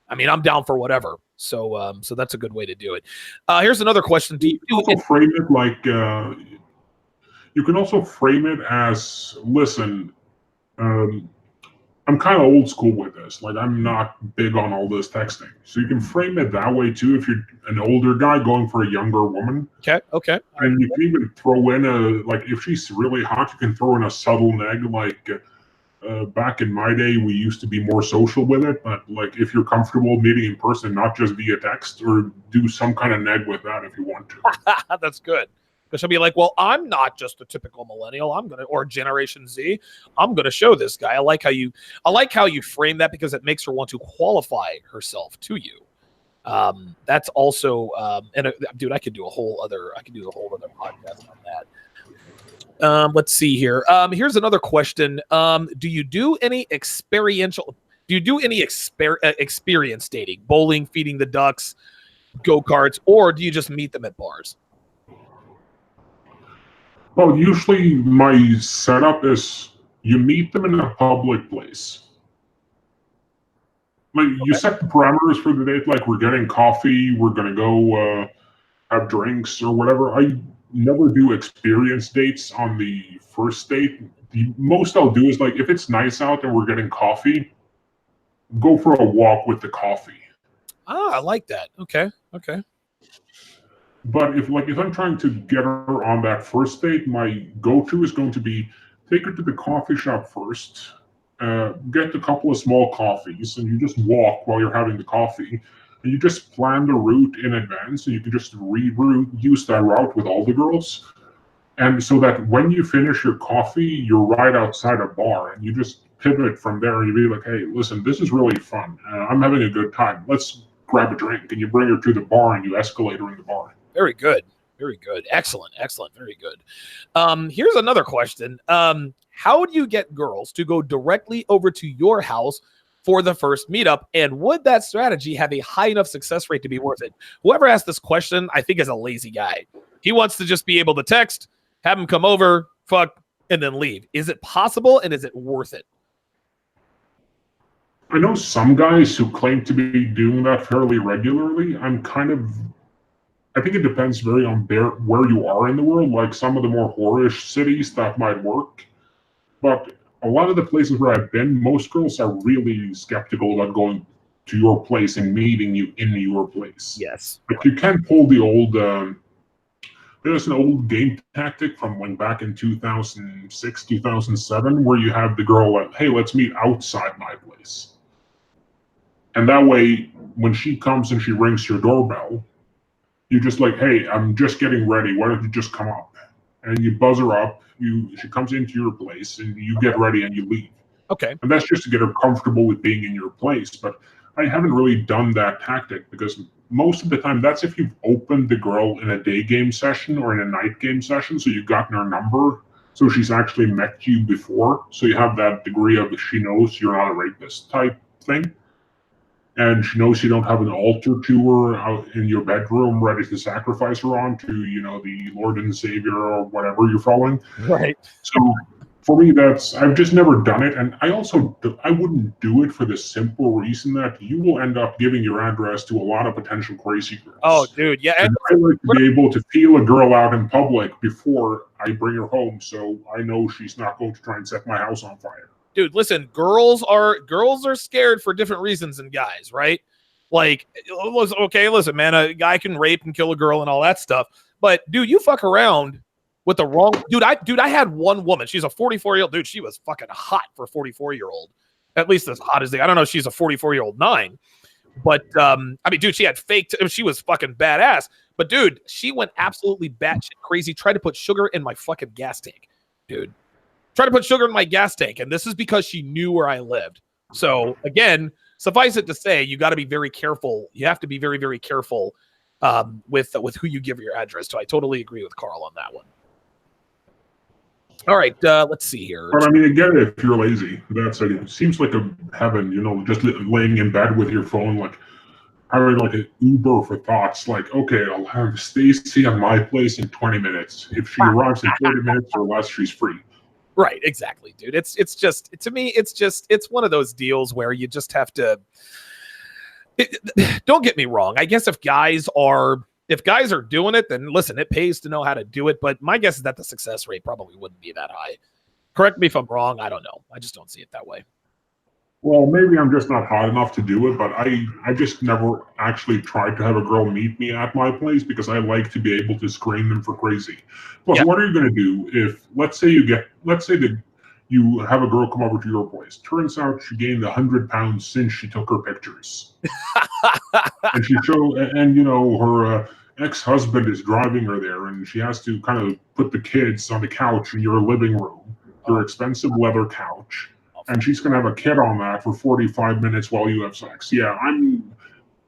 I'm down for whatever. So that's a good way to do it. Here's another question. Do you also frame it like, you can also frame it as, listen, I'm kind of old school with this. Like, I'm not big on all this texting. So you can frame it that way too. If you're an older guy going for a younger woman. Okay. And you can even throw in like, if she's really hot, you can throw in a subtle neg, like, back in my day, we used to be more social with it, but like, if you're comfortable meeting in person, not just via text, or do some kind of neg with that if you want to. That's good. Because she'll be like, well, I'm not just a typical millennial. or Generation Z. I'm gonna show this guy. I like how you frame that, because it makes her want to qualify herself to you. That's also dude, I could do a whole other podcast on that. Let's see here. Here's another question. Do you do any experience dating, bowling, feeding the ducks, go-karts, or do you just meet them at bars? Well, usually my setup is you meet them in a public place. Like, you set the parameters for the date, like, we're getting coffee, we're going to go have drinks or whatever. I never do experience dates on the first date. The most I'll do is, like, if it's nice out and we're getting coffee, go for a walk with the coffee. I like that. Okay. But if I'm trying to get her on that first date, my go-to is going to be take her to the coffee shop first, get a couple of small coffees, and you just walk while you're having the coffee. And you just plan the route in advance, and you can just use that route with all the girls. And so that when you finish your coffee, you're right outside a bar, and you just pivot from there, and you be like, hey, listen, this is really fun. I'm having a good time. Let's grab a drink. And you bring her to the bar, and you escalate her in the bar. Very good. Excellent. Very good. Here's another question. How do you get girls to go directly over to your house for the first meetup? And would that strategy have a high enough success rate to be worth it? Whoever asked this question, I think, is a lazy guy. He wants to just be able to text, have him come over, fuck, and then leave. Is it possible, and is it worth it? I know some guys who claim to be doing that fairly regularly. I think it depends very on where you are in the world. Like, some of the more whorish cities, that might work. But a lot of the places where I've been, most girls are really skeptical about going to your place and meeting you in your place. Yes. But you can pull the old, there's an old game tactic from back in 2006, 2007, where you have the girl like, hey, let's meet outside my place. And that way, when she comes and she rings your doorbell, you just like, hey, I'm just getting ready. Why don't you just come up? And you buzz her up. She comes into your place, and you get ready and you leave. Okay. And that's just to get her comfortable with being in your place. But I haven't really done that tactic, because most of the time that's if you've opened the girl in a day game session or in a night game session, so you've gotten her number, so she's actually met you before. So you have that degree of she knows you're not a rapist type thing. And she knows you don't have an altar to her out in your bedroom ready to sacrifice her on to, the Lord and Savior or whatever you're following. Right. So for me, I've just never done it. And I wouldn't do it for the simple reason that you will end up giving your address to a lot of potential crazy girls. Oh, dude. Yeah. And I like to be able to feel a girl out in public before I bring her home, so I know she's not going to try and set my house on fire. Dude, listen, girls are scared for different reasons than guys, right? Like, okay, listen, man, a guy can rape and kill a girl and all that stuff. But, dude, you fuck around with the wrong dude. I had one woman. She's a 44-year-old dude. She was fucking hot for a 44-year-old. At least as hot as I don't know. She's a 44-year-old 9. But I mean, dude, she had she was fucking badass. But dude, she went absolutely batshit crazy. Tried to put sugar in my fucking gas tank, dude. Tried to put sugar in my gas tank, and this is because she knew where I lived. So again, suffice it to say, you got to be very careful. You have to be very, very careful with who you give your address to. I totally agree with Carl on that one. All right, let's see here. But I mean, again, if you're lazy, that's it seems like a heaven, you know, just laying in bed with your phone, like having like an Uber for thoughts, like, okay, I'll have Stacy at my place in 20 minutes. If she arrives in 30 minutes or less, she's free. Right, exactly, dude. It's just, to me, it's one of those deals where you just have to. Don't get me wrong. I guess if guys are doing it, then listen, it pays to know how to do it. But my guess is that the success rate probably wouldn't be that high. Correct me if I'm wrong. I don't know. I just don't see it that way. Well, maybe I'm just not hot enough to do it, but I just never actually tried to have a girl meet me at my place because I like to be able to screen them for crazy. Plus, what are you going to do if, let's say that you have a girl come over to your place. Turns out she gained 100 pounds since she took her pictures. And you know, her ex-husband is driving her there, and she has to kind of put the kids on the couch in your living room, your expensive leather couch. And she's going to have a kid on that for 45 minutes while you have sex. Yeah, I'm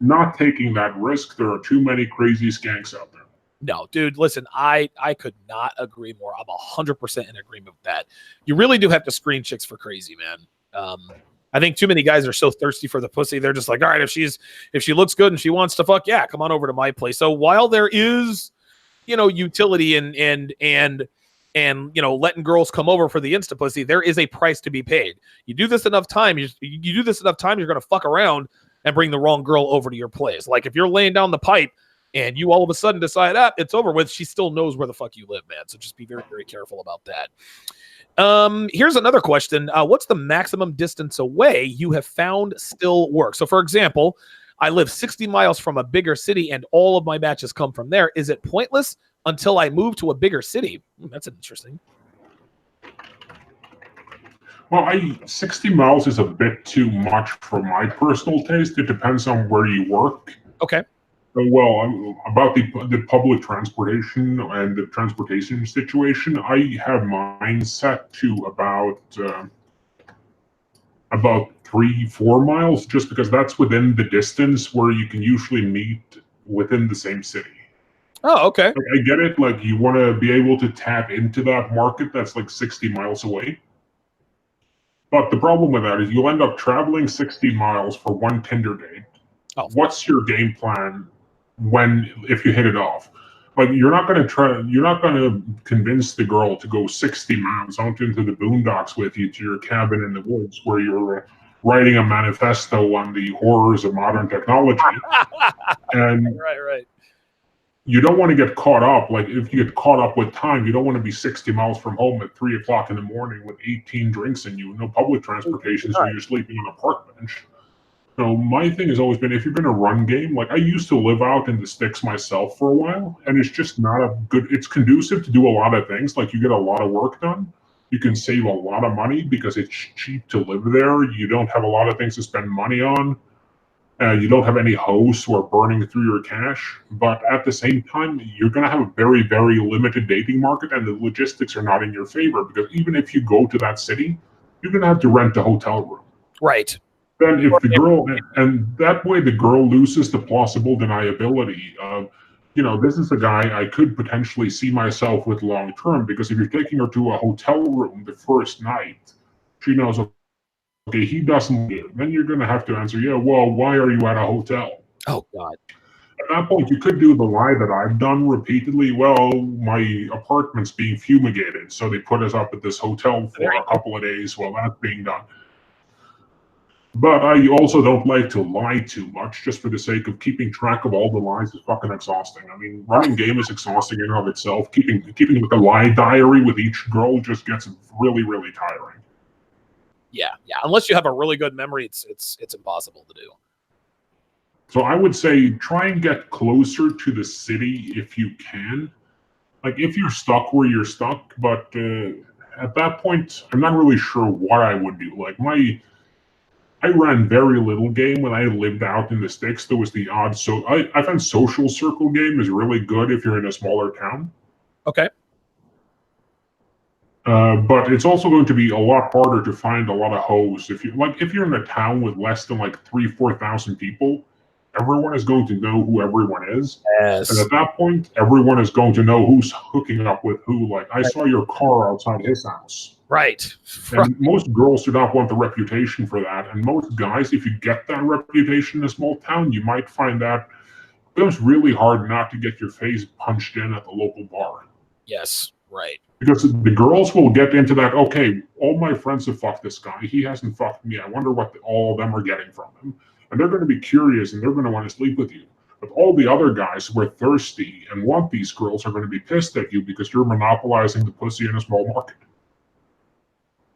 not taking that risk. There are too many crazy skanks out there. No, dude, listen, I could not agree more. I'm 100% in agreement with that. You really do have to screen chicks for crazy, man. I think too many guys are so thirsty for the pussy. They're just like, all right, if she looks good and she wants to fuck, yeah, come on over to my place. So while there is, you know, utility and you know, letting girls come over for the insta pussy, there is a price to be paid. You do this enough time, you're going to fuck around and bring the wrong girl over to your place. Like if you're laying down the pipe and you all of a sudden decide, it's over with, she still knows where the fuck you live, man. So just be very, very careful about that. Here's another question. What's the maximum distance away you have found still works? So for example, I live 60 miles from a bigger city and all of my matches come from there. Is it pointless until I move to a bigger city? That's interesting. Well, 60 miles is a bit too much for my personal taste. It depends on where you work. Okay. Well, about the public transportation and the transportation situation, I have mine set to about 3-4 miles, just because that's within the distance where you can usually meet within the same city. Oh, okay. Like, I get it. Like, you want to be able to tap into that market that's like 60 miles away. But the problem with that is you'll end up traveling 60 miles for one Tinder date. Oh. What's your game plan if you hit it off? Like, you're not going to convince the girl to go 60 miles out into the boondocks with you to your cabin in the woods where you're writing a manifesto on the horrors of modern technology. And right. You don't want to get caught up. Like, if you get caught up with time, you don't want to be 60 miles from home at 3 o'clock in the morning with 18 drinks in you, no public transportation, so you're sleeping on a park bench. So my thing has always been, if you're going to run game, like I used to live out in the sticks myself for a while, and it's just not it's conducive to do a lot of things. Like, you get a lot of work done. You can save a lot of money because it's cheap to live there. You don't have a lot of things to spend money on. You don't have any hosts who are burning through your cash, but at the same time, you're going to have a very, very limited dating market, and the logistics are not in your favor, because even if you go to that city, you're going to have to rent a hotel room. Right. Then if the girl, and that way the girl loses the plausible deniability of, you know, this is a guy I could potentially see myself with long term, because if you're taking her to a hotel room the first night, she knows, okay, he doesn't live. Then you're going to have to answer, yeah, well, why are you at a hotel? Oh, God. At that point, you could do the lie that I've done repeatedly. Well, my apartment's being fumigated, so they put us up at this hotel for a couple of days while that's being done. But I also don't like to lie too much, just for the sake of keeping track of all the lies is fucking exhausting. I mean, running game is exhausting in and of itself. Keeping like a lie diary with each girl just gets really, really tiring. Yeah. Unless you have a really good memory, it's impossible to do. So I would say try and get closer to the city if you can. like if you're stuck where you're stuck, but at that point, I'm not really sure what I would do. Like I ran very little game when I lived out in the sticks. There was the odd, so I found social circle game is really good if you're in a smaller town. Okay. But it's also going to be a lot harder to find a lot of hoes. If you're in a town with less than like 3,000-4,000 people, everyone is going to know who everyone is. And Yes. at that point, everyone is going to know who's hooking up with who. Like, I saw your car outside his house. Right. And most girls do not want the reputation for that. And most guys, if you get that reputation in a small town, you might find that it becomes really hard not to get your face punched in at the local bar. Yes. Right. Because the girls will get into that, okay, all my friends have fucked this guy. He hasn't fucked me. I wonder what all of them are getting from him. And they're going to be curious and they're going to want to sleep with you. But all the other guys who are thirsty and want these girls are going to be pissed at you because you're monopolizing the pussy in a small market.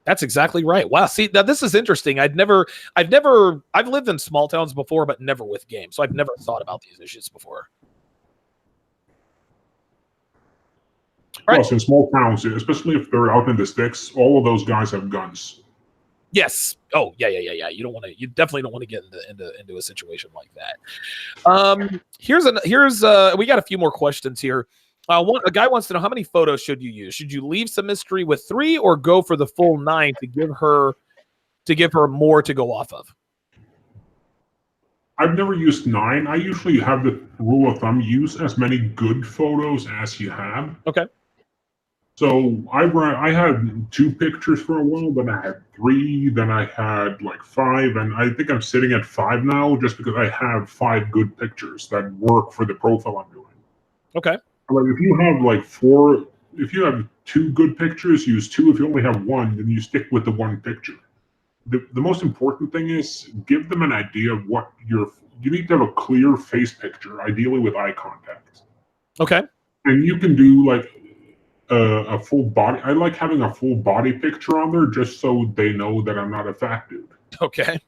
That's exactly right. Wow. See, now this is interesting. I've lived in small towns before, but never with games. So I've never thought about these issues before. Plus, in small towns, especially if they're out in the sticks, all of those guys have guns. Yes. Oh, yeah. You definitely don't want to get into a situation like that. We got a few more questions here. A guy wants to know, how many photos should you use? Should you leave some mystery with 3 or go for the full 9 to give her more to go off of? I've never used 9. I usually have the rule of thumb: use as many good photos as you have. Okay. So I had 2 pictures for a while, then I had 3, then I had like 5, and I think I'm sitting at 5 now just because I have 5 good pictures that work for the profile I'm doing. Okay. Like if you have like 4, if you have 2 good pictures, use 2. If you only have 1, then you stick with the 1 picture. The most important thing is give them an idea of what you need to have a clear face picture, ideally with eye contact. Okay. And you can do like a full body. I like having a full body picture on there just so they know that I'm not a fat dude. Okay.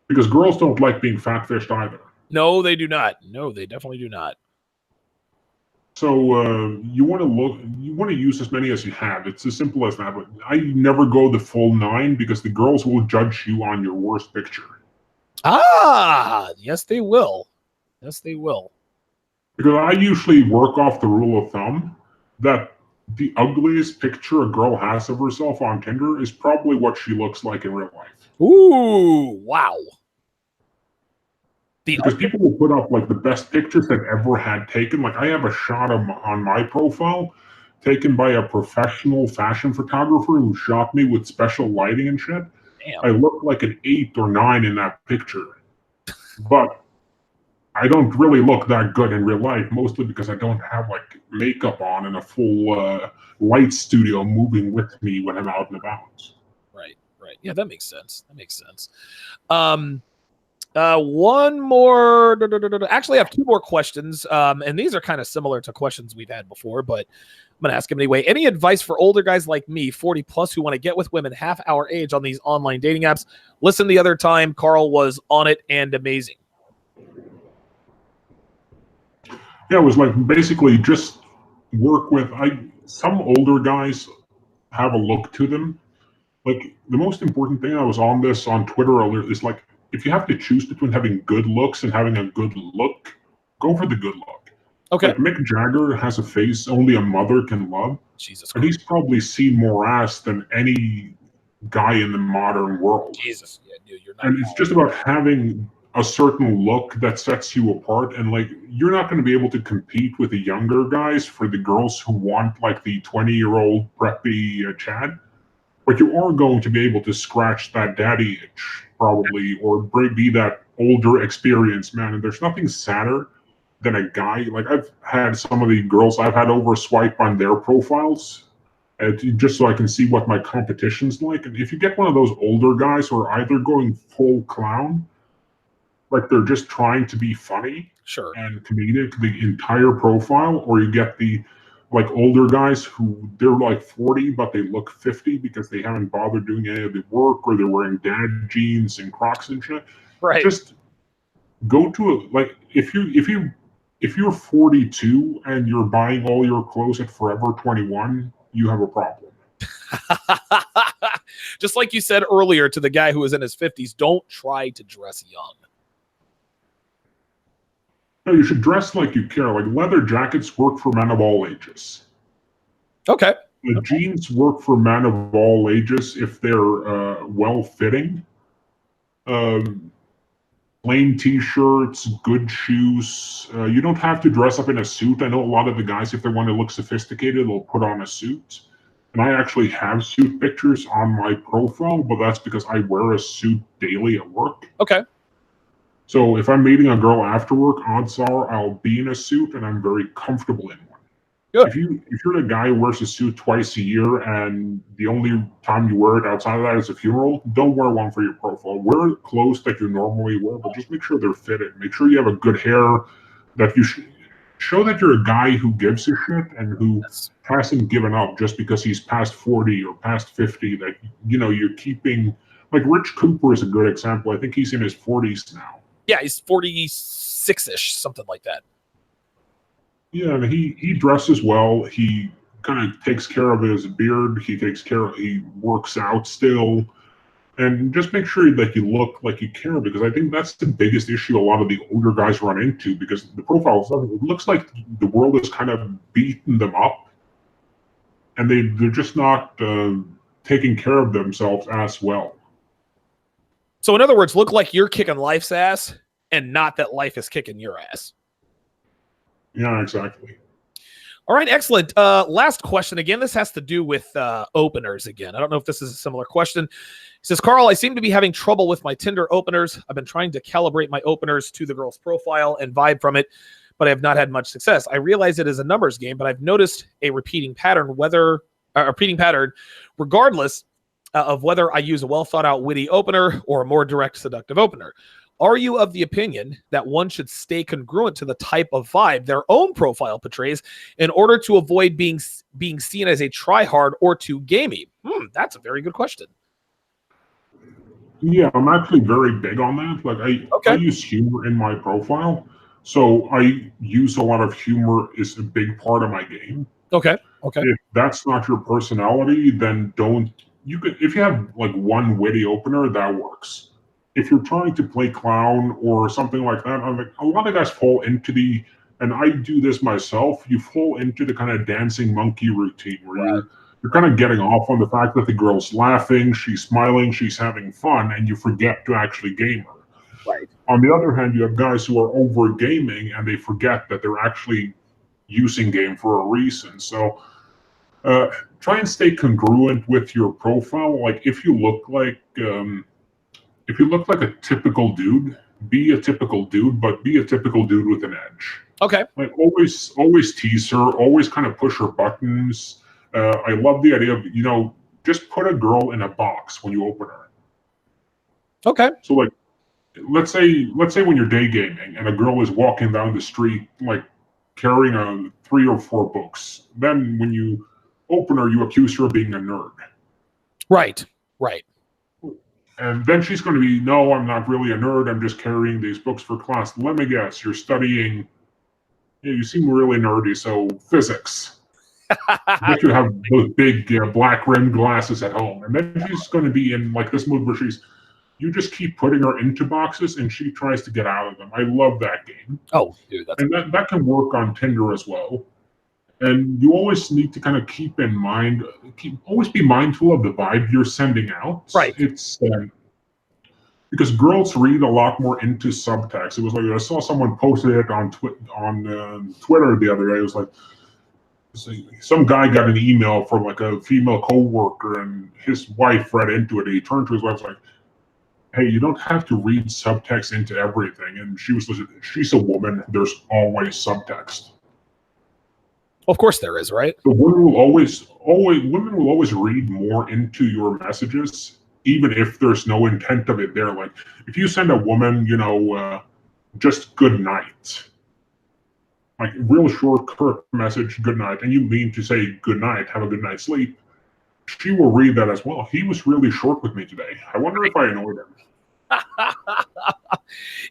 Because girls don't like being fat fished either. No, they do not. No, they definitely do not. So you want to use as many as you have. It's as simple as that. But I never go the full 9 because the girls will judge you on your worst picture. Ah, yes, they will. Yes, they will. Because I usually work off the rule of thumb that the ugliest picture a girl has of herself on Tinder is probably what she looks like in real life. Ooh, wow. Because people will put up like the best pictures they've ever had taken. Like I have a shot on my profile taken by a professional fashion photographer who shot me with special lighting and shit. Damn. I look like an 8 or 9 in that picture. But I don't really look that good in real life, mostly because I don't have like makeup on and a full light studio moving with me when I'm out and about. Right. Yeah, that makes sense. One more. Actually, I have 2 more questions, and these are kind of similar to questions we've had before, but I'm going to ask them anyway. Any advice for older guys like me, 40 plus, who want to get with women half our age on these online dating apps? Listen, the other time, Carl was on it and amazing. Yeah, it was like basically just work with. Some older guys have a look to them. Like the most important thing, I was on this on Twitter earlier, is like if you have to choose between having good looks and having a good look, go for the good look. Okay. Like Mick Jagger has a face only a mother can love. Jesus. And he's probably seen more ass than any guy in the modern world. Jesus. Yeah, dude, you're not. And it's just about having a certain look that sets you apart. And like you're not going to be able to compete with the younger guys for the girls who want like the 20-year-old preppy Chad. But you are going to be able to scratch that daddy itch, probably, or be that older experienced man. And there's nothing sadder than a guy. Like I've had some of the girls I've had over swipe on their profiles, just so I can see what my competition's like. And if you get one of those older guys who are either going full clown, like they're just trying to be funny, sure, and comedic the entire profile, or you get the like older guys who they're like 40 but they look 50 because they haven't bothered doing any of the work, or they're wearing dad jeans and Crocs and shit. right? Just go to like if you If you're 42 and you're buying all your clothes at Forever 21, you have a problem. Just like you said earlier to the guy who was in his 50s, don't try to dress young. No, you should dress like you care. Like leather jackets work for men of all ages. Okay. The jeans work for men of all ages if they're well-fitting. Plain t-shirts, good shoes. You don't have to dress up in a suit. I know a lot of the guys, if they want to look sophisticated, they'll put on a suit. And I actually have suit pictures on my profile, but that's because I wear a suit daily at work. Okay. So if I'm meeting a girl after work, odds are I'll be in a suit and I'm very comfortable in one. Good. If you're the guy who wears a suit twice a year and the only time you wear it outside of that is a funeral, don't wear one for your profile. Wear clothes that you normally wear, but just make sure they're fitted. Make sure you have a good hair, that you show that you're a guy who gives a shit and who hasn't given up just because he's past 40 or past 50, that, you're keeping, like Rich Cooper is a good example. I think he's in his 40s now. Yeah, he's 46-ish, something like that. Yeah, and he dresses well. He kind of takes care of his beard. He works out still. And just make sure that you look like you care, because I think that's the biggest issue a lot of the older guys run into, because the profile, it looks like the world is kind of beating them up. And they're just not taking care of themselves as well. So in other words, look like you're kicking life's ass and not that life is kicking your ass. Yeah, exactly. All right, excellent. Last question. Again, this has to do with openers again. I don't know if this is a similar question. He says, Carl, I seem to be having trouble with my Tinder openers. I've been trying to calibrate my openers to the girl's profile and vibe from it, but I have not had much success. I realize it is a numbers game, but I've noticed a repeating pattern, regardless of whether I use a well-thought-out witty opener or a more direct seductive opener. Are you of the opinion that one should stay congruent to the type of vibe their own profile portrays in order to avoid being seen as a try-hard or too gamey? That's a very good question. Yeah, I'm actually very big on that. Like I use humor in my profile. So I use a lot of humor is a big part of my game. Okay. If that's not your personality, then if you have like one witty opener, that works. If you're trying to play clown or something like that, a lot of guys fall into and I do this myself, you fall into the kind of dancing monkey routine where you're kind of getting off on the fact that the girl's laughing, she's smiling, she's having fun, and you forget to actually game her. Right. On the other hand, you have guys who are over gaming and they forget that they're actually using game for a reason. So try and stay congruent with your profile. Like if you look like a typical dude, be a typical dude, but be a typical dude with an edge. Okay. Like always tease her, always kind of push her buttons. I love the idea of, just put a girl in a box when you open her. Okay. So like, let's say when you're day gaming and a girl is walking down the street, like carrying 3 or 4 books, then when you open her, you accuse her of being a nerd. Right. And then she's going to be, no, I'm not really a nerd. I'm just carrying these books for class. Let me guess, you're studying, you seem really nerdy, so physics. But you have those big black rimmed glasses at home. And then she's going to be in like this mood where you just keep putting her into boxes and she tries to get out of them. I love that game. Oh, dude. That can work on Tinder as well. And you always need to kind of keep in mind, always be mindful of the vibe you're sending out. Right. It's because girls read a lot more into subtext. It was like I saw someone posted it on Twitter the other day. It was like some guy got an email from like a female coworker, and his wife read into it. He turned to his wife like, "Hey, you don't have to read subtext into everything." And she was like, "She's a woman. There's always subtext." Of course there is, right? So women will always read more into your messages, even if there's no intent of it there. Like if you send a woman, just good night, like real short, curt message, good night, and you mean to say good night, have a good night's sleep, she will read that as well. He was really short with me today. I wonder if I annoyed him.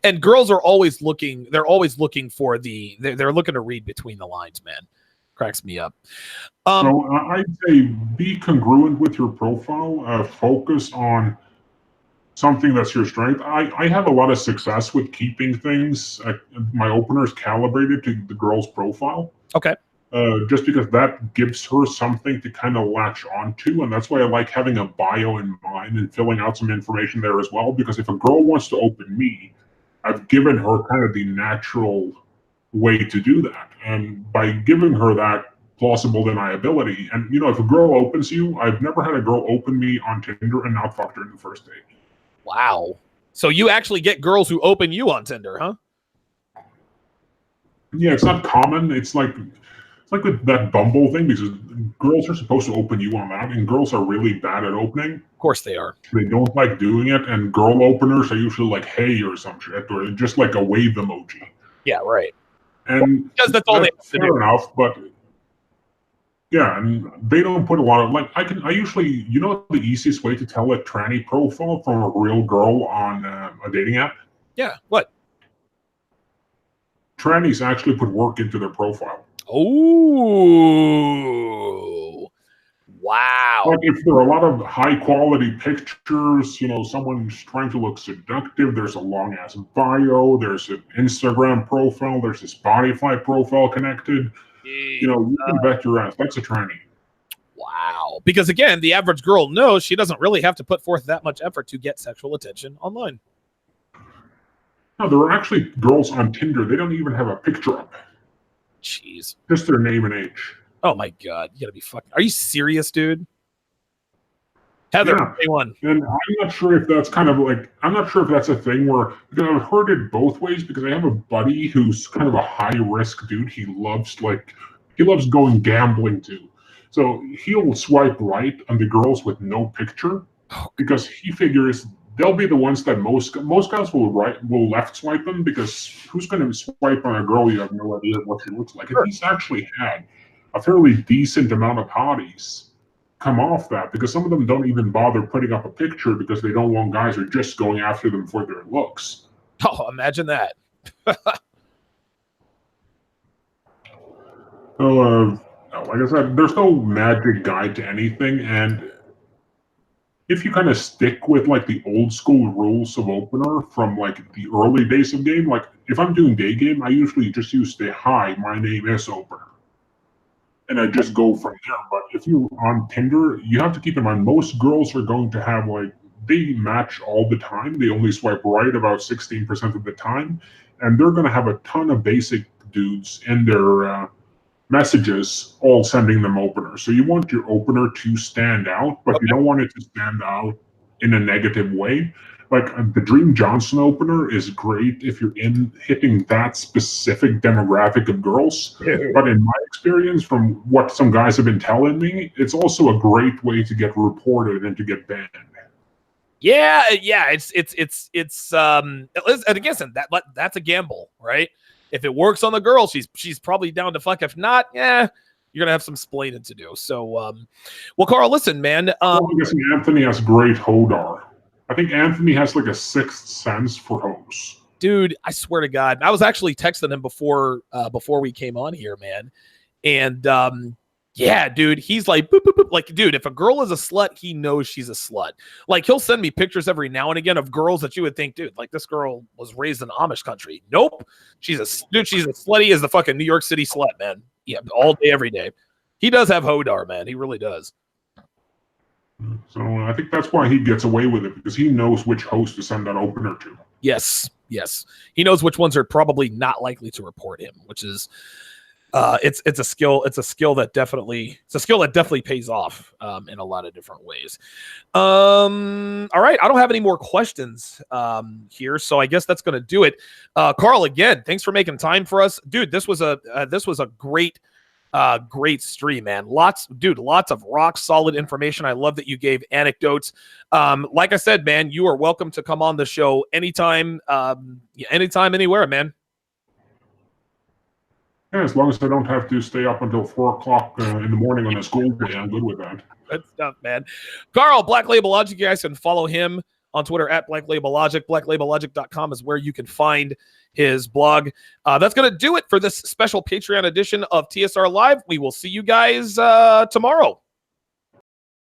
And girls are always looking. They're always looking for they're looking to read between the lines, man. Cracks me up. So I'd say be congruent with your profile. Focus on something that's your strength. I have a lot of success with keeping things, my openers calibrated to the girl's profile. Okay. Just because that gives her something to kind of latch onto. And that's why I like having a bio in mind and filling out some information there as well. Because if a girl wants to open me, I've given her kind of the natural way to do that. And by giving her that plausible deniability, and if a girl opens you, I've never had a girl open me on Tinder and not fucked her in the first date. Wow. So you actually get girls who open you on Tinder, huh? Yeah, it's not common. It's like with that Bumble thing, because girls are supposed to open you on that, and girls are really bad at opening. Of course they are. They don't like doing it, and girl openers are usually like hey or some shit, or just like a wave emoji. Yeah, right. And because that's all they have to fair do. enough, but yeah, and they don't put a lot of I usually, the easiest way to tell a tranny profile from a real girl on a dating app? Yeah, what? Trannies actually put work into their profile. Oh, wow. Like if there are a lot of high quality pictures, someone's trying to look seductive, there's a long ass bio, there's an Instagram profile, there's a Spotify profile connected. You can bet your ass that's a tranny. Wow. Because again, the average girl knows she doesn't really have to put forth that much effort to get sexual attention online. No, there are actually girls on Tinder, they don't even have a picture up. Jeez. Just their name and age. Oh my God. You gotta be fucking. Are you serious, dude? Heather, yeah. one. And I'm not sure if that's I'm not sure if that's a thing where, because I've heard it both ways, because I have a buddy who's kind of a high risk dude. He loves going gambling too. So he'll swipe right on the girls with no picture because he figures they'll be the ones that most guys will left swipe them, because who's going to swipe on a girl you have no idea what she looks like? Sure. And he's actually had a fairly decent amount of hotties come off that, because some of them don't even bother putting up a picture because they don't want guys who are just going after them for their looks. Oh, imagine that. So, like I said, there's no magic guide to anything, and if you kind of stick with like the old school rules of opener from like the early days of game, like if I'm doing day game, I usually just use the hi, my name is opener. And I just go from there. But if you're on Tinder, you have to keep in mind most girls are going to have they match all the time. They only swipe right about 16% of the time. And they're going to have a ton of basic dudes in their messages all sending them openers. So you want your opener to stand out, but you don't want it to stand out in a negative way. Like the Dream Johnson opener is great if you're hitting that specific demographic of girls. But in my experience, from what some guys have been telling me, it's also a great way to get reported and to get banned. Yeah. It's and again, that's a gamble, right? If it works on the girl, she's probably down to fuck. If not, you're gonna have some splaining to do. So, well, Carl, listen, man. I'm guessing Anthony has great hodar. I think Anthony has like a sixth sense for hoes. Dude, I swear to God, I was actually texting him before we came on here, man. And yeah, dude, he's like, boop, boop, boop. Like, dude, if a girl is a slut, he knows she's a slut. Like, he'll send me pictures every now and again of girls that you would think, dude, like this girl was raised in Amish country. Nope, she's as slutty as the fucking New York City slut, man. Yeah, all day, every day. He does have hodar, man. He really does. So I think that's why he gets away with it, because he knows which host to send that opener to. Yes. He knows which ones are probably not likely to report him, which is it's a skill. It's a skill that definitely pays off in a lot of different ways. All right, I don't have any more questions here, so I guess that's going to do it. Carl, again, thanks for making time for us, dude. This was a great stream, man. Lots of rock solid information. I love that you gave anecdotes. Like I said, man, you are welcome to come on the show anytime, anywhere, man. Yeah, as long as I don't have to stay up until 4 o'clock in the morning on a school day, I'm good with that. Good stuff, man. Carl, Black Label Logic, you guys can follow him on Twitter at Black Label Logic. BlackLabelLogic.com is where you can find his blog. That's going to do it for this special Patreon edition of TSR Live. We will see you guys tomorrow.